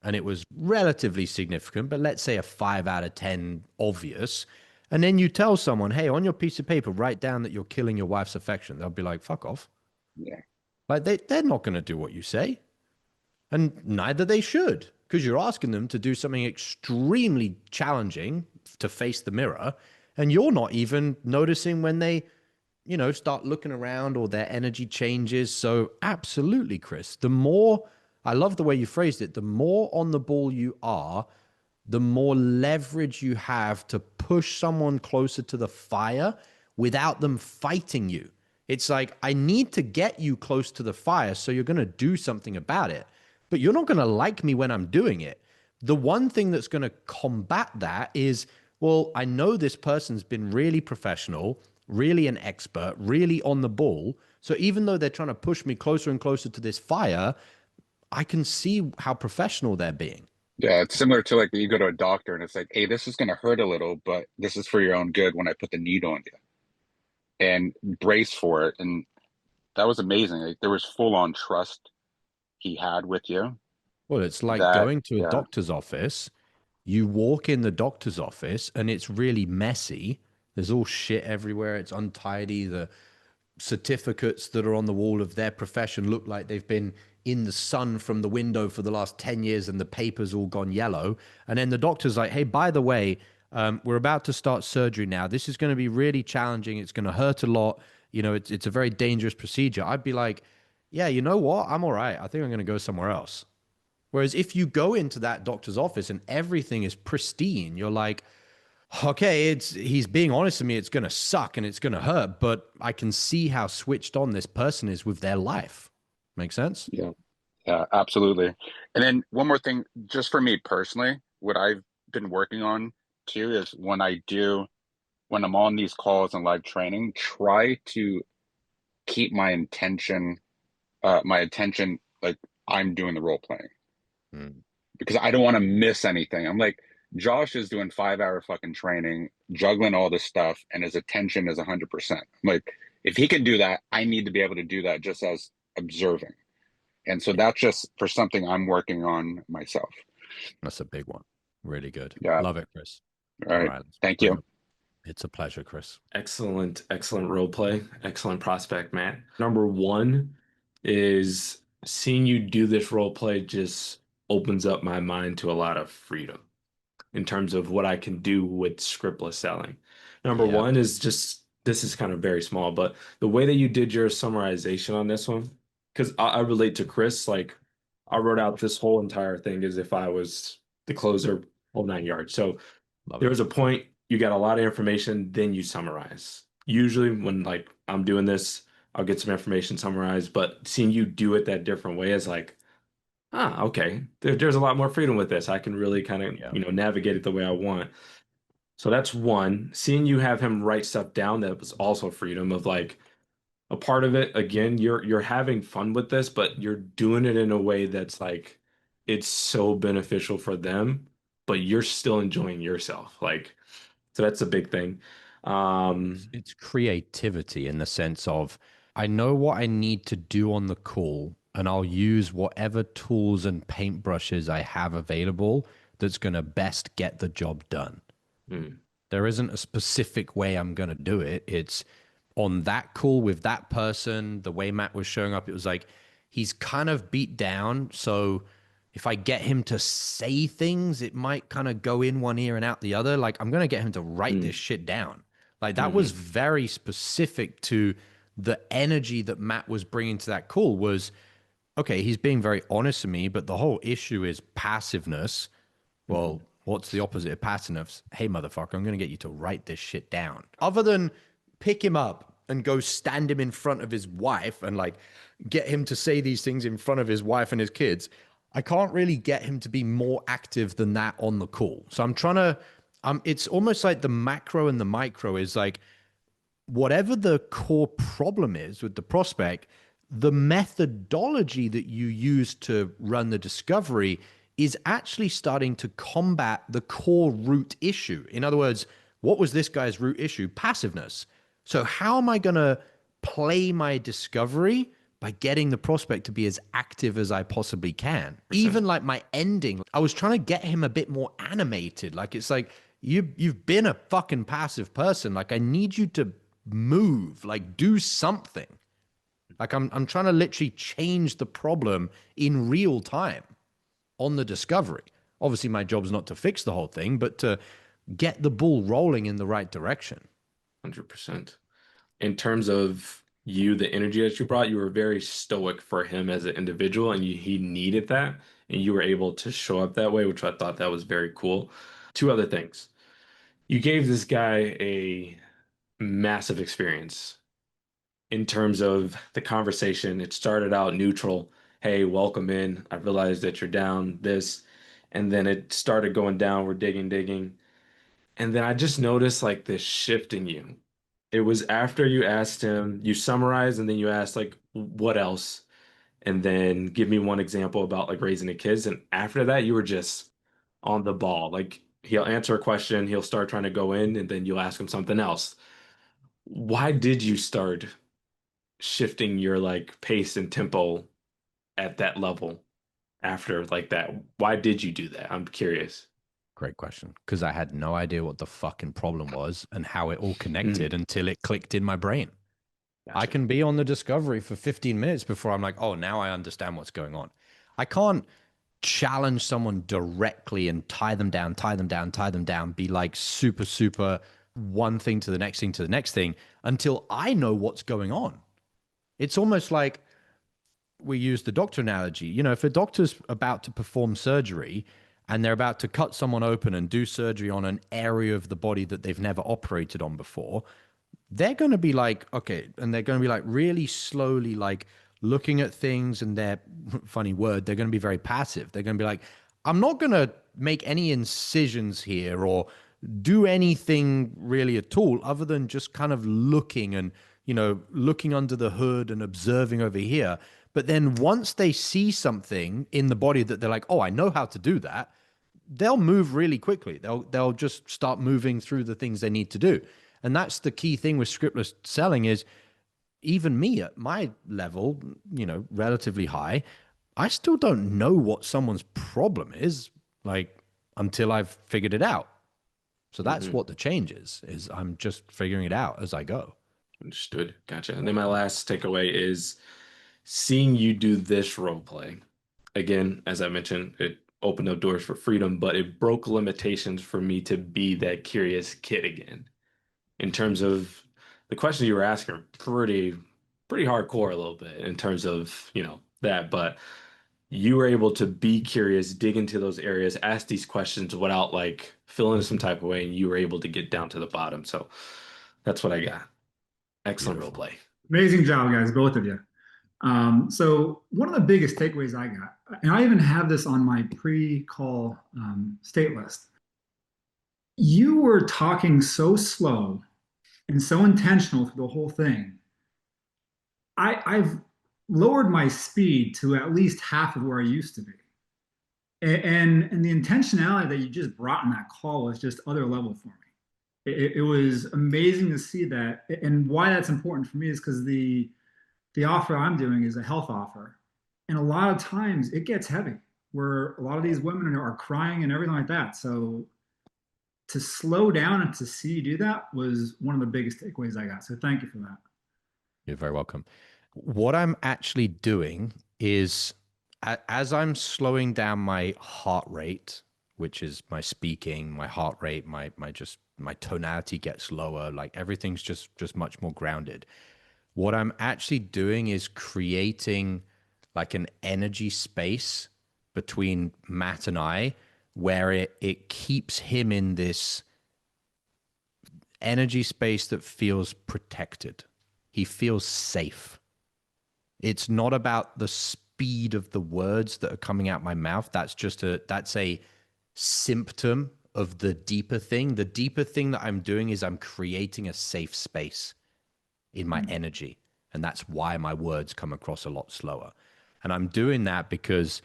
and it was relatively significant, but let's say a 5 out of 10 obvious. And then you tell someone, hey, on your piece of paper, write down that you're killing your wife's affection. They'll be like, fuck off. Yeah. Like they're not going to do what you say. And neither they should, because you're asking them to do something extremely challenging to face the mirror. And you're not even noticing when they, start looking around or their energy changes. So absolutely, Chris, I love the way you phrased it, the more on the ball you are, the more leverage you have to push someone closer to the fire without them fighting you. It's like, I need to get you close to the fire, so you're going to do something about it. But you're not going to like me when I'm doing it. The one thing that's going to combat that is, well, I know this person's been really professional, really an expert, really on the ball. So even though they're trying to push me closer and closer to this fire, I can see how professional they're being. Yeah, it's similar to like you go to a doctor and it's like, hey, this is going to hurt a little, but this is for your own good when I put the needle on you, and brace for it. And that was amazing. Like there was full on trust he had with you. Well, it's like That, going to a yeah, doctor's office. You walk in the doctor's office and it's really messy. There's all shit everywhere. It's untidy. The certificates that are on the wall of their profession look like they've been in the sun from the window for the last 10 years and the paper's all gone yellow. And then the doctor's like, hey, by the way, we're about to start surgery now. This is going to be really challenging. It's going to hurt a lot. It's a very dangerous procedure. I'd be like, yeah, you know what? I'm all right. I think I'm going to go somewhere else. Whereas if you go into that doctor's office and everything is pristine, you're like, okay, he's being honest with me. It's going to suck and it's going to hurt, but I can see how switched on this person is with their life. Make sense? yeah, yeah, absolutely. And then one more thing, just for me personally, what I've been working on too is when I'm on these calls and live training, try to keep my attention like I'm doing the role playing. Because I don't want to miss anything. I'm like, Josh is doing 5 hour fucking training, juggling all this stuff, and his attention is 100%. I'm like, if he can do that, I need to be able to do that just as observing. And so that's just for something I'm working on myself. That's a big one. Really good. Yeah. Love it, Chris. All right. Thank you. It's a pleasure, Chris. Excellent role play. Excellent prospect, Matt. Number one is seeing you do this role play just opens up my mind to a lot of freedom in terms of what I can do with scriptless selling. Number one is just, this is kind of very small, but the way that you did your summarization on this one, because I relate to Chris, like I wrote out this whole entire thing as if I was the closer, whole 9 yards. So there was a point, you got a lot of information, then you summarize. Usually when like I'm doing this, I'll get some information summarized, but seeing you do it that different way is like, okay, there's a lot more freedom with this. I can really kind of, navigate it the way I want. So that's one. Seeing you have him write stuff down, that was also freedom of like a part of it. Again, you're having fun with this, but you're doing it in a way that's like, it's so beneficial for them, but you're still enjoying yourself. Like, so that's a big thing. It's creativity in the sense of, I know what I need to do on the call, and I'll use whatever tools and paintbrushes I have available that's going to best get the job done. There isn't a specific way I'm going to do it. It's on that call with that person, the way Matt was showing up, it was like, he's kind of beat down. So if I get him to say things, it might kind of go in one ear and out the other. Like, I'm going to get him to write this shit down. Like, that was very specific to the energy that Matt was bringing to that call. Was, okay, he's being very honest with me, but the whole issue is passiveness. Well, what's the opposite of passiveness? Hey, motherfucker, I'm going to get you to write this shit down. Other than pick him up and go stand him in front of his wife and like get him to say these things in front of his wife and his kids, I can't really get him to be more active than that on the call. So I'm trying to, it's almost like the macro and the micro is like, whatever the core problem is with the prospect, the methodology that you use to run the discovery is actually starting to combat the core root issue. In other words, what was this guy's root issue? Passiveness. So how am I going to play my discovery? By getting the prospect to be as active as I possibly can. Even like my ending, I was trying to get him a bit more animated. Like, it's like, you've been a fucking passive person. Like, I need you to move, like do something. Like, I'm trying to literally change the problem in real time on the discovery. Obviously, my job's not to fix the whole thing, but to get the ball rolling in the right direction. 100%. In terms of you, the energy that you brought, you were very stoic for him as an individual, and he needed that, and you were able to show up that way, which I thought that was very cool. Two other things. You gave this guy a massive experience in terms of the conversation. It started out neutral. Hey, welcome in. I realized that you're down this. And then it started going down. We're digging. And then I just noticed like this shift in you. It was after you asked him, you summarized, and then you asked like, what else? And then give me one example about like raising the kids. And after that, you were just on the ball. Like, he'll answer a question, he'll start trying to go in, and then you'll ask him something else. Why did you start shifting your like pace and tempo at that level after like that? Why did you do that? I'm curious. Great question. Because I had no idea what the fucking problem was and how it all connected until it clicked in my brain. Gotcha. I can be on the discovery for 15 minutes before I'm like, oh, now I understand what's going on. I can't challenge someone directly and tie them down, be like super one thing to the next thing to the next thing until I know what's going on. It's almost like, we use the doctor analogy. You know, if a doctor's about to perform surgery and they're about to cut someone open and do surgery on an area of the body that they've never operated on before, they're going to be like, okay, and they're going to be like really slowly like looking at things, and they're, funny word, they're going to be very passive. They're going to be like, I'm not going to make any incisions here or do anything really at all other than just kind of looking and, you know, looking under the hood and observing over here. But then once they see something in the body that they're like, oh, I know how to do that, they'll move really quickly. They'll just start moving through the things they need to do. And that's the key thing with scriptless selling is, even me at my level, you know, relatively high, I still don't know what someone's problem is, like, until I've figured it out. So that's what the change is I'm just figuring it out as I go. Understood. Gotcha. And then my last takeaway is seeing you do this role play. Again, as I mentioned, it opened up doors for freedom, but it broke limitations for me to be that curious kid again. In terms of the questions you were asking are pretty hardcore a little bit in terms of, you know, that, but you were able to be curious, dig into those areas, ask these questions without like feeling some type of way, and you were able to get down to the bottom. So that's what I got. Excellent role play. Amazing job, guys, both of you. So one of the biggest takeaways I got, and I even have this on my pre-call state list. You were talking so slow and so intentional through the whole thing. I've lowered my speed to at least half of where I used to be. And the intentionality that you just brought in that call was just other level for me. It was amazing to see that. And why that's important for me is because the offer I'm doing is a health offer. And a lot of times it gets heavy, where a lot of these women are crying and everything like that. So to slow down and to see you do that was one of the biggest takeaways I got. So thank you for that. You're very welcome. What I'm actually doing is as I'm slowing down my heart rate, which is my speaking, my heart rate, my tonality gets lower, like everything's just much more grounded. What I'm actually doing is creating like an energy space between Matt and I, where it keeps him in this energy space that feels protected. He feels safe. It's not about the speed of the words that are coming out my mouth. That's a symptom of the deeper thing. The deeper thing that I'm doing is I'm creating a safe space in my energy. And that's why my words come across a lot slower. And I'm doing that because,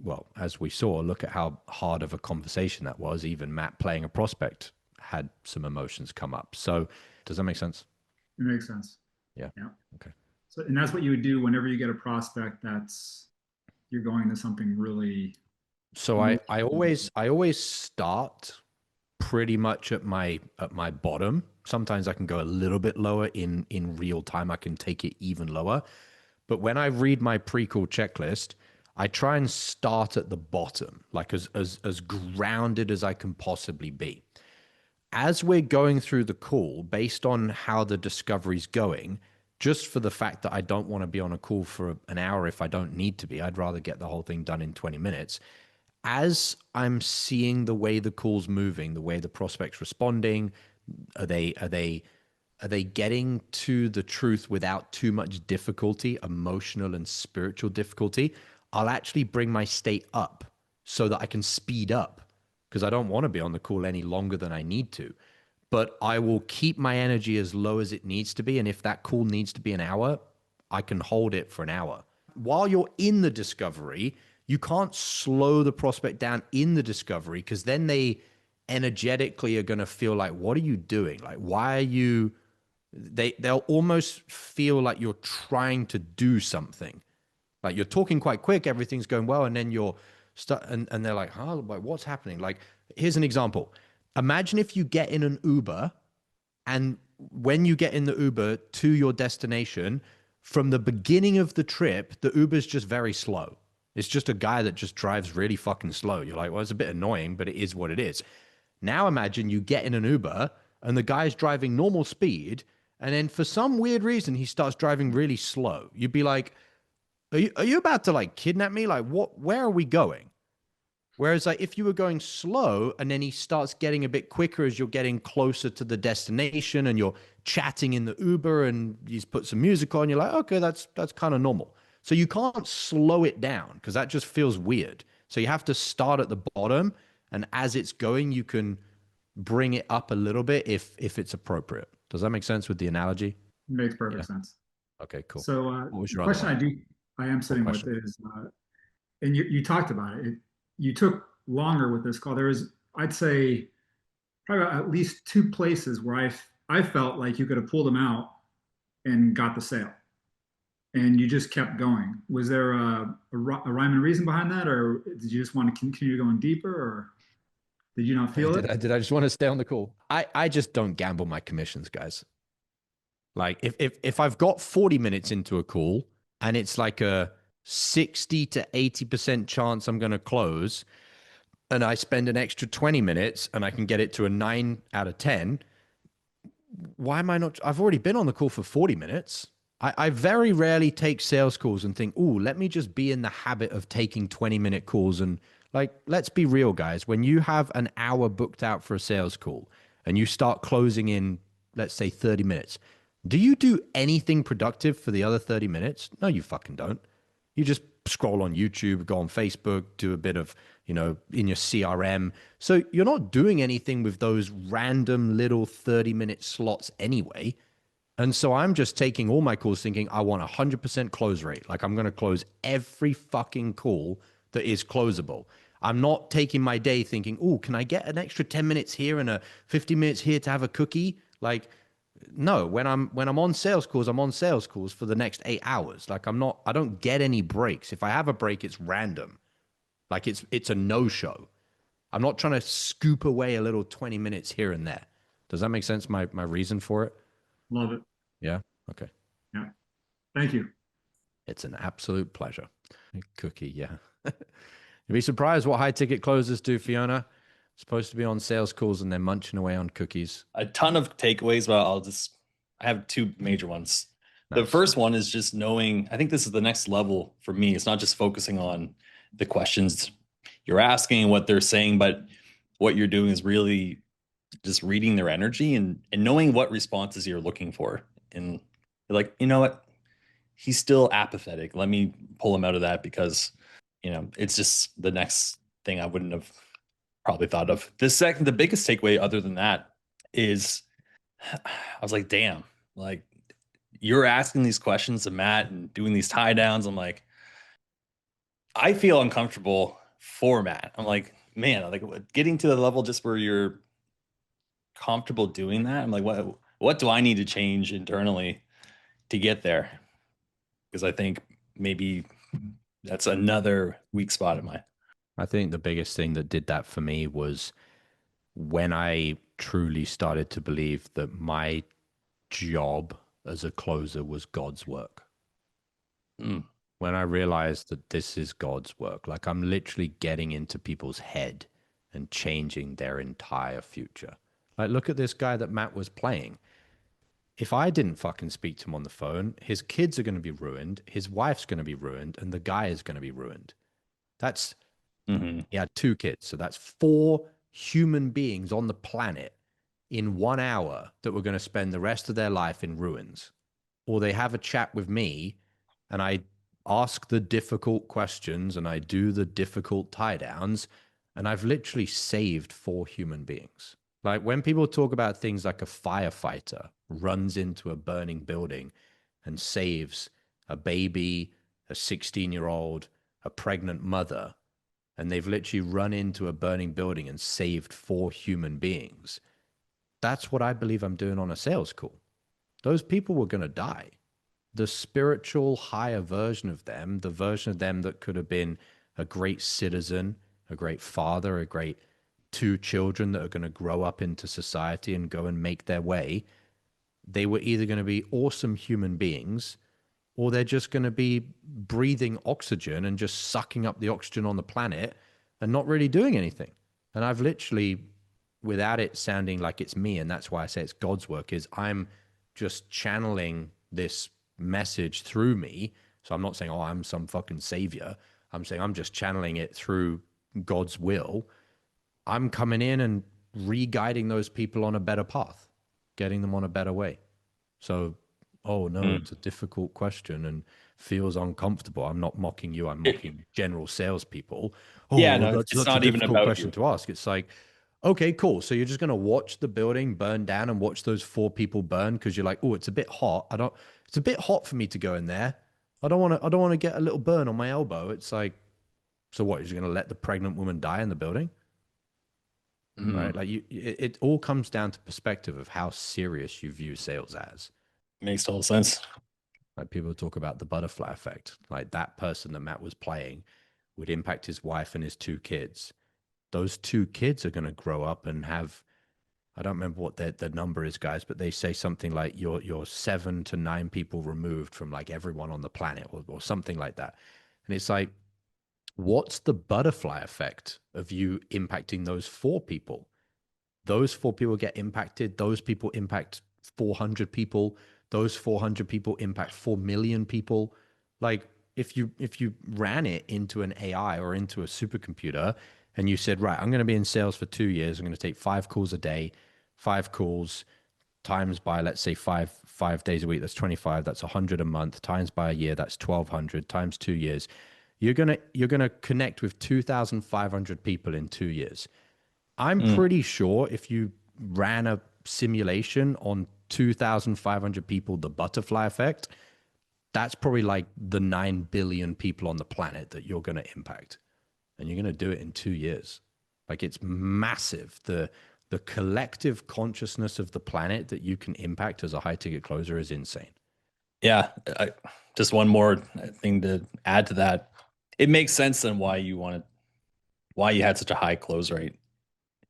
well, as we saw, look at how hard of a conversation that was. Even Matt playing a prospect had some emotions come up. So does that make sense? It makes sense. Yeah. Yeah. Okay. So, and that's what you would do whenever you get a prospect that's you're going to something really. So I always start pretty much at my bottom. Sometimes I can go a little bit lower in real time. I can take it even lower. But when I read my pre-call checklist, I try and start at the bottom, like as grounded as I can possibly be. As we're going through the call, based on how the discovery's going, just for the fact that I don't want to be on a call for an hour if I don't need to be, I'd rather get the whole thing done in 20 minutes. As I'm seeing the way the call's moving, the way the prospect's responding, are they getting to the truth without too much difficulty, emotional and spiritual difficulty? I'll actually bring my state up so that I can speed up, because I don't want to be on the call any longer than I need to. But I will keep my energy as low as it needs to be. And if that call needs to be an hour, I can hold it for an hour. While you're in the discovery, you can't slow the prospect down in the discovery, because then they energetically are going to feel like, what are you doing? Like, why are you... They'll almost feel like you're trying to do something. Like you're talking quite quick, everything's going well, and then you're and they're like, huh, like, what's happening? Like, here's an example. Imagine if you get in an Uber, and when you get in the Uber to your destination, from the beginning of the trip, the Uber's just very slow. It's just a guy that just drives really fucking slow. You're like, well, it's a bit annoying, but it is what it is. Now imagine you get in an Uber and the guy's driving normal speed, and then for some weird reason, he starts driving really slow. You'd be like, are you about to like kidnap me? Like, where are we going? Whereas like if you were going slow and then he starts getting a bit quicker as you're getting closer to the destination and you're chatting in the Uber and he's put some music on, you're like, okay, that's kind of normal. So you can't slow it down because that just feels weird. So you have to start at the bottom, and as it's going, you can bring it up a little bit if it's appropriate. Does that make sense with the analogy? It makes perfect sense. Okay, cool. So What was the your other question I am sitting with is, and you talked about it. You took longer with this call. There was, I'd say, probably at least two places where I felt like you could have pulled them out and got the sale, and you just kept going. Was there a rhyme and reason behind that, or did you just want to continue going deeper, or did you not feel it? Did I just want to stay on the call? I just don't gamble my commissions, guys. Like if I've got 40 minutes into a call and it's like a 60 to 80% chance I'm going to close, and I spend an extra 20 minutes and I can get it to a 9 out of 10, why am I not? I've already been on the call for 40 minutes. I very rarely take sales calls and think, oh, let me just be in the habit of taking 20-minute calls. And like, let's be real, guys. When you have an hour booked out for a sales call and you start closing in, let's say 30 minutes, do you do anything productive for the other 30 minutes? No, you fucking don't. You just scroll on YouTube, go on Facebook, do a bit of, in your CRM. So you're not doing anything with those random little 30-minute slots anyway. And so I'm just taking all my calls thinking I want 100% close rate. Like I'm going to close every fucking call that is closable. I'm not taking my day thinking, oh, can I get an extra 10 minutes here and a 50 minutes here to have a cookie? Like, no, when I'm on sales calls, I'm on sales calls for the next 8 hours. Like I don't get any breaks. If I have a break, it's random. Like it's a no-show. I'm not trying to scoop away a little 20 minutes here and there. Does that make sense? My reason for it? Love it. Yeah. Okay. Yeah. Thank you. It's an absolute pleasure. Cookie, yeah. You'd be surprised what high ticket closers do, Fiona. Supposed to be on sales calls and they're munching away on cookies. A ton of takeaways, but I have two major ones. The Nice. first one is just knowing, I think this is the next level for me. It's not just focusing on the questions you're asking and what they're saying, but what you're doing is really just reading their energy and knowing what responses you're looking for. And you're like, you know what? He's still apathetic. Let me pull him out of that because, it's just the next thing I wouldn't have probably thought of. The biggest takeaway other than that is I was like, damn, like you're asking these questions to Matt and doing these tie downs. I'm like, I feel uncomfortable for Matt. I'm like, man, like getting to the level just where you're comfortable doing that. I'm like, what do I need to change internally to get there? Because I think maybe that's another weak spot of mine. I think the biggest thing that did that for me was when I truly started to believe that my job as a closer was God's work. When I realized that this is God's work, like I'm literally getting into people's head and changing their entire future. Like, look at this guy that Matt was playing. If I didn't fucking speak to him on the phone, his kids are going to be ruined, his wife's going to be ruined, and the guy is going to be ruined. That's, he had 2 kids. So that's 4 human beings on the planet in 1 hour that were going to spend the rest of their life in ruins. Or they have a chat with me and I ask the difficult questions and I do the difficult tie downs, and I've literally saved 4 human beings. Like when people talk about things like a firefighter runs into a burning building and saves a baby, a 16-year-old, a pregnant mother, and they've literally run into a burning building and saved 4 human beings. That's what I believe I'm doing on a sales call. Those people were going to die. The spiritual higher version of them, the version of them that could have been a great citizen, a great father, a great 2 children that are going to grow up into society and go and make their way, they were either going to be awesome human beings or they're just going to be breathing oxygen and just sucking up the oxygen on the planet and not really doing anything. And I've literally, without it sounding like it's me, and that's why I say it's God's work, is I'm just channeling this message through me. So I'm not saying, oh, I'm some fucking savior. I'm saying I'm just channeling it through God's will. I'm coming in and re-guiding those people on a better path, getting them on a better way. So, oh no, it's a difficult question and feels uncomfortable. I'm not mocking you. I'm mocking general salespeople. Oh, yeah, no, that's it's such not a even difficult about question you. to ask. It's like, okay, cool. So you're just going to watch the building burn down and watch those 4 people burn because you're like, oh, it's a bit hot. It's a bit hot for me to go in there. I don't want to get a little burn on my elbow. It's like, so what? You're just going to let the pregnant woman die in the building? Right? Like it all comes down to perspective of how serious you view sales as. Makes total sense. Like people talk about the butterfly effect. Like that person that Matt was playing would impact his wife and his 2 kids. Those 2 kids are going to grow up and have, I don't remember what the number is, guys, but they say something like you're 7 to 9 people removed from like everyone on the planet or something like that. And it's like, what's the butterfly effect of you impacting those 4 people? Those 4 people get impacted. Those people impact 400 people. Those 400 people impact 4 million people. Like if you ran it into an AI or into a supercomputer and you said, right, I'm going to be in sales for 2 years. I'm going to take 5 calls a day, 5 calls times by, let's say 5 days a week. That's 25. That's 100 a month times by a year. That's 1,200 times 2 years. You're gonna connect with 2,500 people in 2 years. I'm pretty sure if you ran a simulation on 2,500 people, the butterfly effect, that's probably like the 9 billion people on the planet that you're going to impact. And you're going to do it in 2 years. Like it's massive. The collective consciousness of the planet that you can impact as a high ticket closer is insane. Yeah. Just one more thing to add to that. It makes sense then why you had such a high close rate.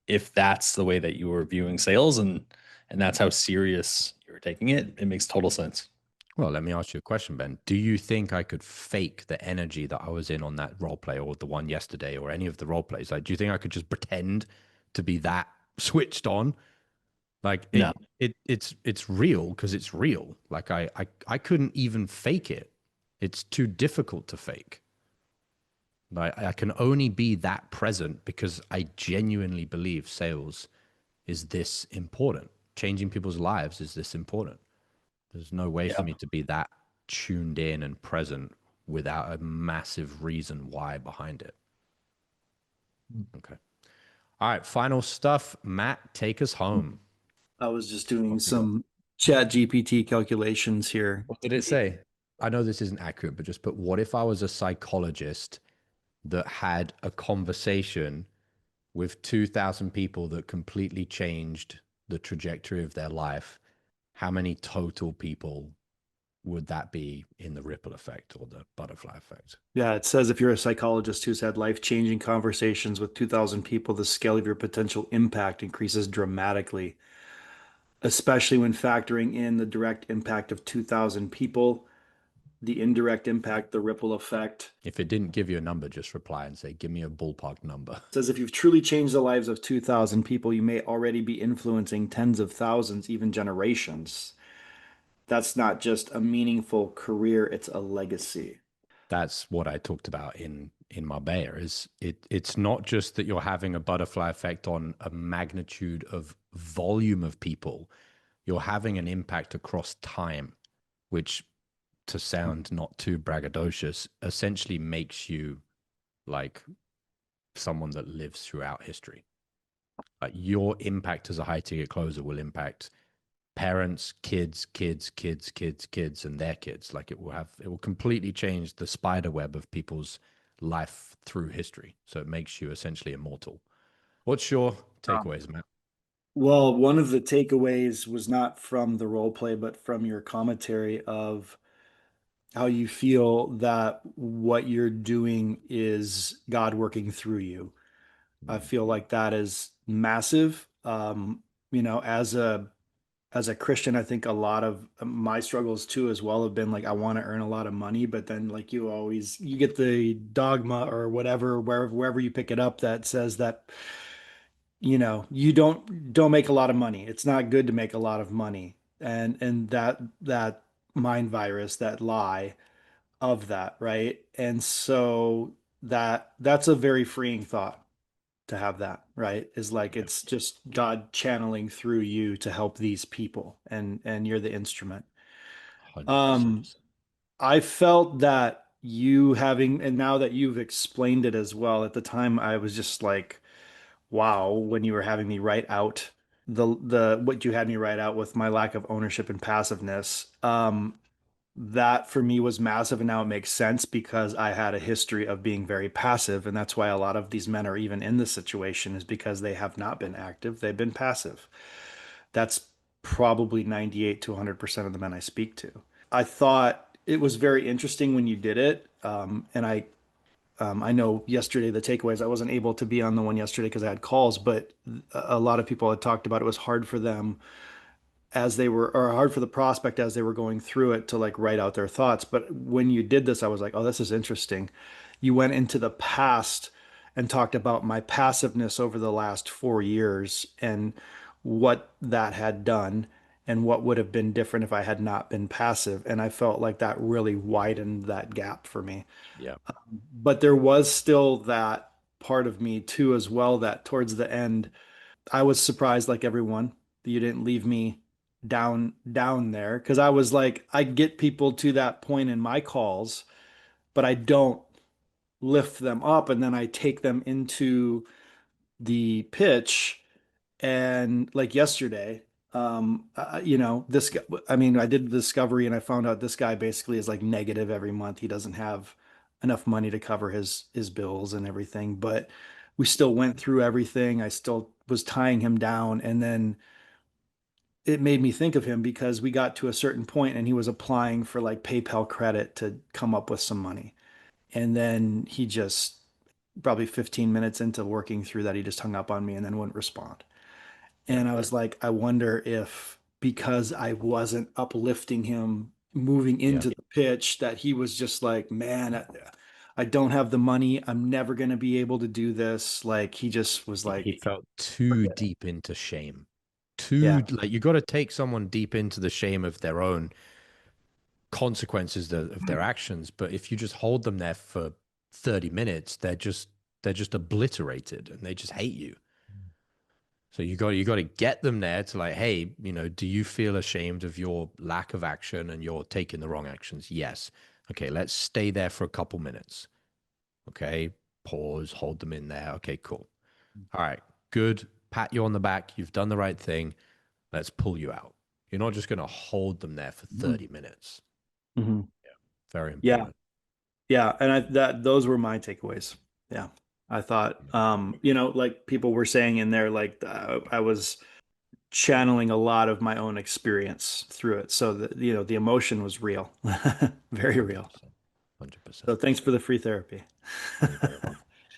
If that's the way that you were viewing sales and that's how serious you were taking it, it makes total sense. Well, let me ask you a question, Ben. Do you think I could fake the energy that I was in on that role play or the one yesterday or any of the role plays? Like, do you think I could just pretend to be that switched on? Like No. it's real because it's real. Like I couldn't even fake it. It's too difficult to fake. Like I can only be that present because I genuinely believe sales is this important. Changing people's lives is this important. There's no way for me to be that tuned in and present without a massive reason why behind it. Okay. All right. Final stuff. Matt, take us home. I was just doing some chat GPT calculations here. What did it say? I know this isn't accurate, but just put what if I was a psychologist that had a conversation with 2,000 people that completely changed the trajectory of their life? How many total people would that be in the ripple effect or the butterfly effect? Yeah, it says if you're a psychologist who's had life-changing conversations with 2,000 people, the scale of your potential impact increases dramatically, especially when factoring in the direct impact of 2,000 people, the indirect impact, the ripple effect. If it didn't give you a number, just reply and say, give me a ballpark number. It says if you've truly changed the lives of 2,000 people, you may already be influencing tens of thousands, even generations. That's not just a meaningful career, it's a legacy. That's what I talked about in Marbella. Is it's not just that you're having a butterfly effect on a magnitude of volume of people, you're having an impact across time, which, to sound not too braggadocious, essentially makes you like someone that lives throughout history. Like your impact as a high ticket closer will impact parents, kids, and their kids. Like it will completely change the spider web of people's life through history. So it makes you essentially immortal. What's your takeaways, Matt? Well, one of the takeaways was not from the role play, but from your commentary of how you feel that what you're doing is God working through you. I feel like that is massive. As a Christian, I think a lot of my struggles too as well have been like I want to earn a lot of money, but then like you get the dogma or whatever wherever you pick it up that says that you don't make a lot of money. It's not good to make a lot of money. And that mind virus, that lie of that, right? And so that's a very freeing thought to have that, right? Is like it's just God channeling through you to help these people and you're the instrument. 100%. I felt that you having and now that you've explained it as well, at the time I was just like, wow, when you were having me write out the what you had me write out with my lack of ownership and passiveness. That for me was massive, and now it makes sense because I had a history of being very passive, and that's why a lot of these men are even in this situation is because they have not been active, they've been passive. That's probably 98 to 100% of the men I speak to. I thought it was very interesting when you did it, and I know yesterday the takeaways, I wasn't able to be on the one yesterday because I had calls, but a lot of people had talked about it was hard for them as they were, or hard for the prospect as they were going through it to like write out their thoughts. But when you did this, I was like, oh, this is interesting. You went into the past and talked about my passiveness over the last 4 years and what that had done and what would have been different if I had not been passive. And I felt like that really widened that gap for me. Yeah. But there was still that part of me too, as well, that towards the end, I was surprised, like everyone, that you didn't leave me down there. Cause I was like, I get people to that point in my calls, but I don't lift them up. And then I take them into the pitch. And like yesterday, this guy, I mean, I did the discovery and I found out this guy basically is like negative every month. He doesn't have enough money to cover his bills and everything, but we still went through everything. I still was tying him down. And then it made me think of him because we got to a certain point and he was applying for like PayPal credit to come up with some money. And then he just probably 15 minutes into working through that, he just hung up on me and then wouldn't respond. And I was like, I wonder if because I wasn't uplifting him moving into the pitch that he was just like, man, I don't have the money. I'm never going to be able to do this. Like he just was like, he felt too deep into shame. Yeah. Like you got to take someone deep into the shame of their own consequences of their actions. But if you just hold them there for 30 minutes, they're just obliterated and they just hate you. So you got to get them there to like, hey, do you feel ashamed of your lack of action and you're taking the wrong actions? Yes. Okay, let's stay there for a couple minutes. Okay, pause, hold them in there. Okay, cool. All right, good. Pat you on the back. You've done the right thing. Let's pull you out. You're not just going to hold them there for 30 minutes. Mm-hmm. Yeah, very important. Yeah. And those were my takeaways. Yeah. I thought, like people were saying in there, like I was channeling a lot of my own experience through it. So the emotion was real, very real. 100%. So thanks for the free therapy.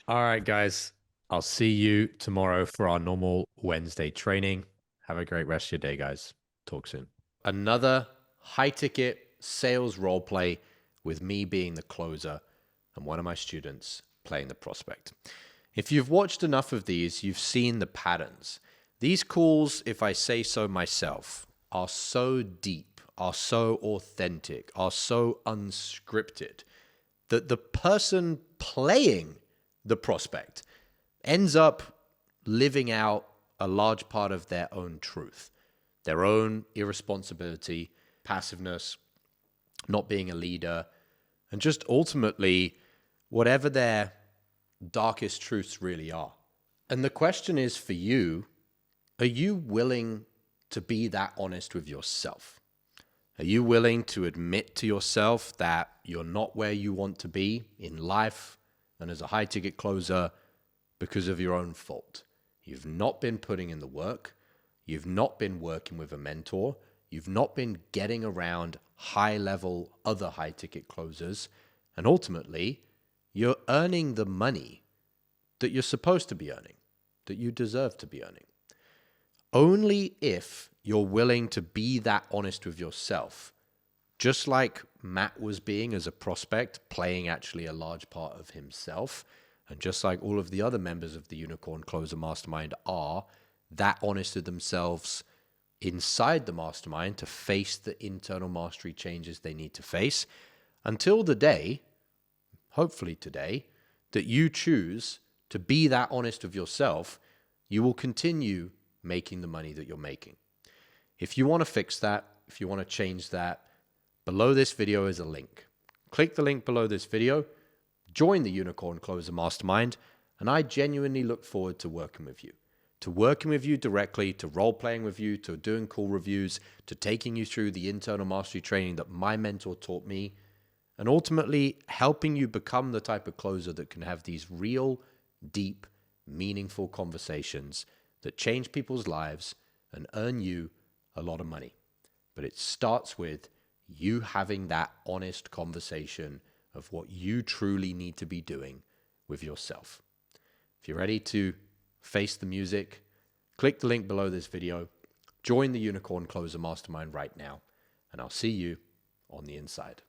All right, guys. I'll see you tomorrow for our normal Wednesday training. Have a great rest of your day, guys. Talk soon. Another high ticket sales role play with me being the closer and one of my students playing the prospect. If you've watched enough of these, you've seen the patterns. These calls, if I say so myself, are so deep, are so authentic, are so unscripted that the person playing the prospect ends up living out a large part of their own truth, their own irresponsibility, passiveness, not being a leader, and just ultimately whatever their darkest truths really are. And the question is for you, are you willing to be that honest with yourself? Are you willing to admit to yourself that you're not where you want to be in life and as a high ticket closer because of your own fault? You've not been putting in the work. You've not been working with a mentor. You've not been getting around high level other high ticket closers. And ultimately, you're earning the money that you're supposed to be earning, that you deserve to be earning. Only if you're willing to be that honest with yourself, just like Matt was being as a prospect, playing actually a large part of himself, and just like all of the other members of the Unicorn Closer Mastermind are that honest with themselves inside the mastermind to face the internal mastery changes they need to face, until the day, hopefully today, that you choose to be that honest with yourself, you will continue making the money that you're making. If you want to fix that, if you want to change that, below this video is a link. Click the link below this video, join the Unicorn Closer Mastermind, and I genuinely look forward to working with you directly, to role-playing with you, to doing cool reviews, to taking you through the internal mastery training that my mentor taught me, and ultimately helping you become the type of closer that can have these real, deep, meaningful conversations that change people's lives and earn you a lot of money. But it starts with you having that honest conversation of what you truly need to be doing with yourself. If you're ready to face the music, click the link below this video, join the Unicorn Closer Mastermind right now, and I'll see you on the inside.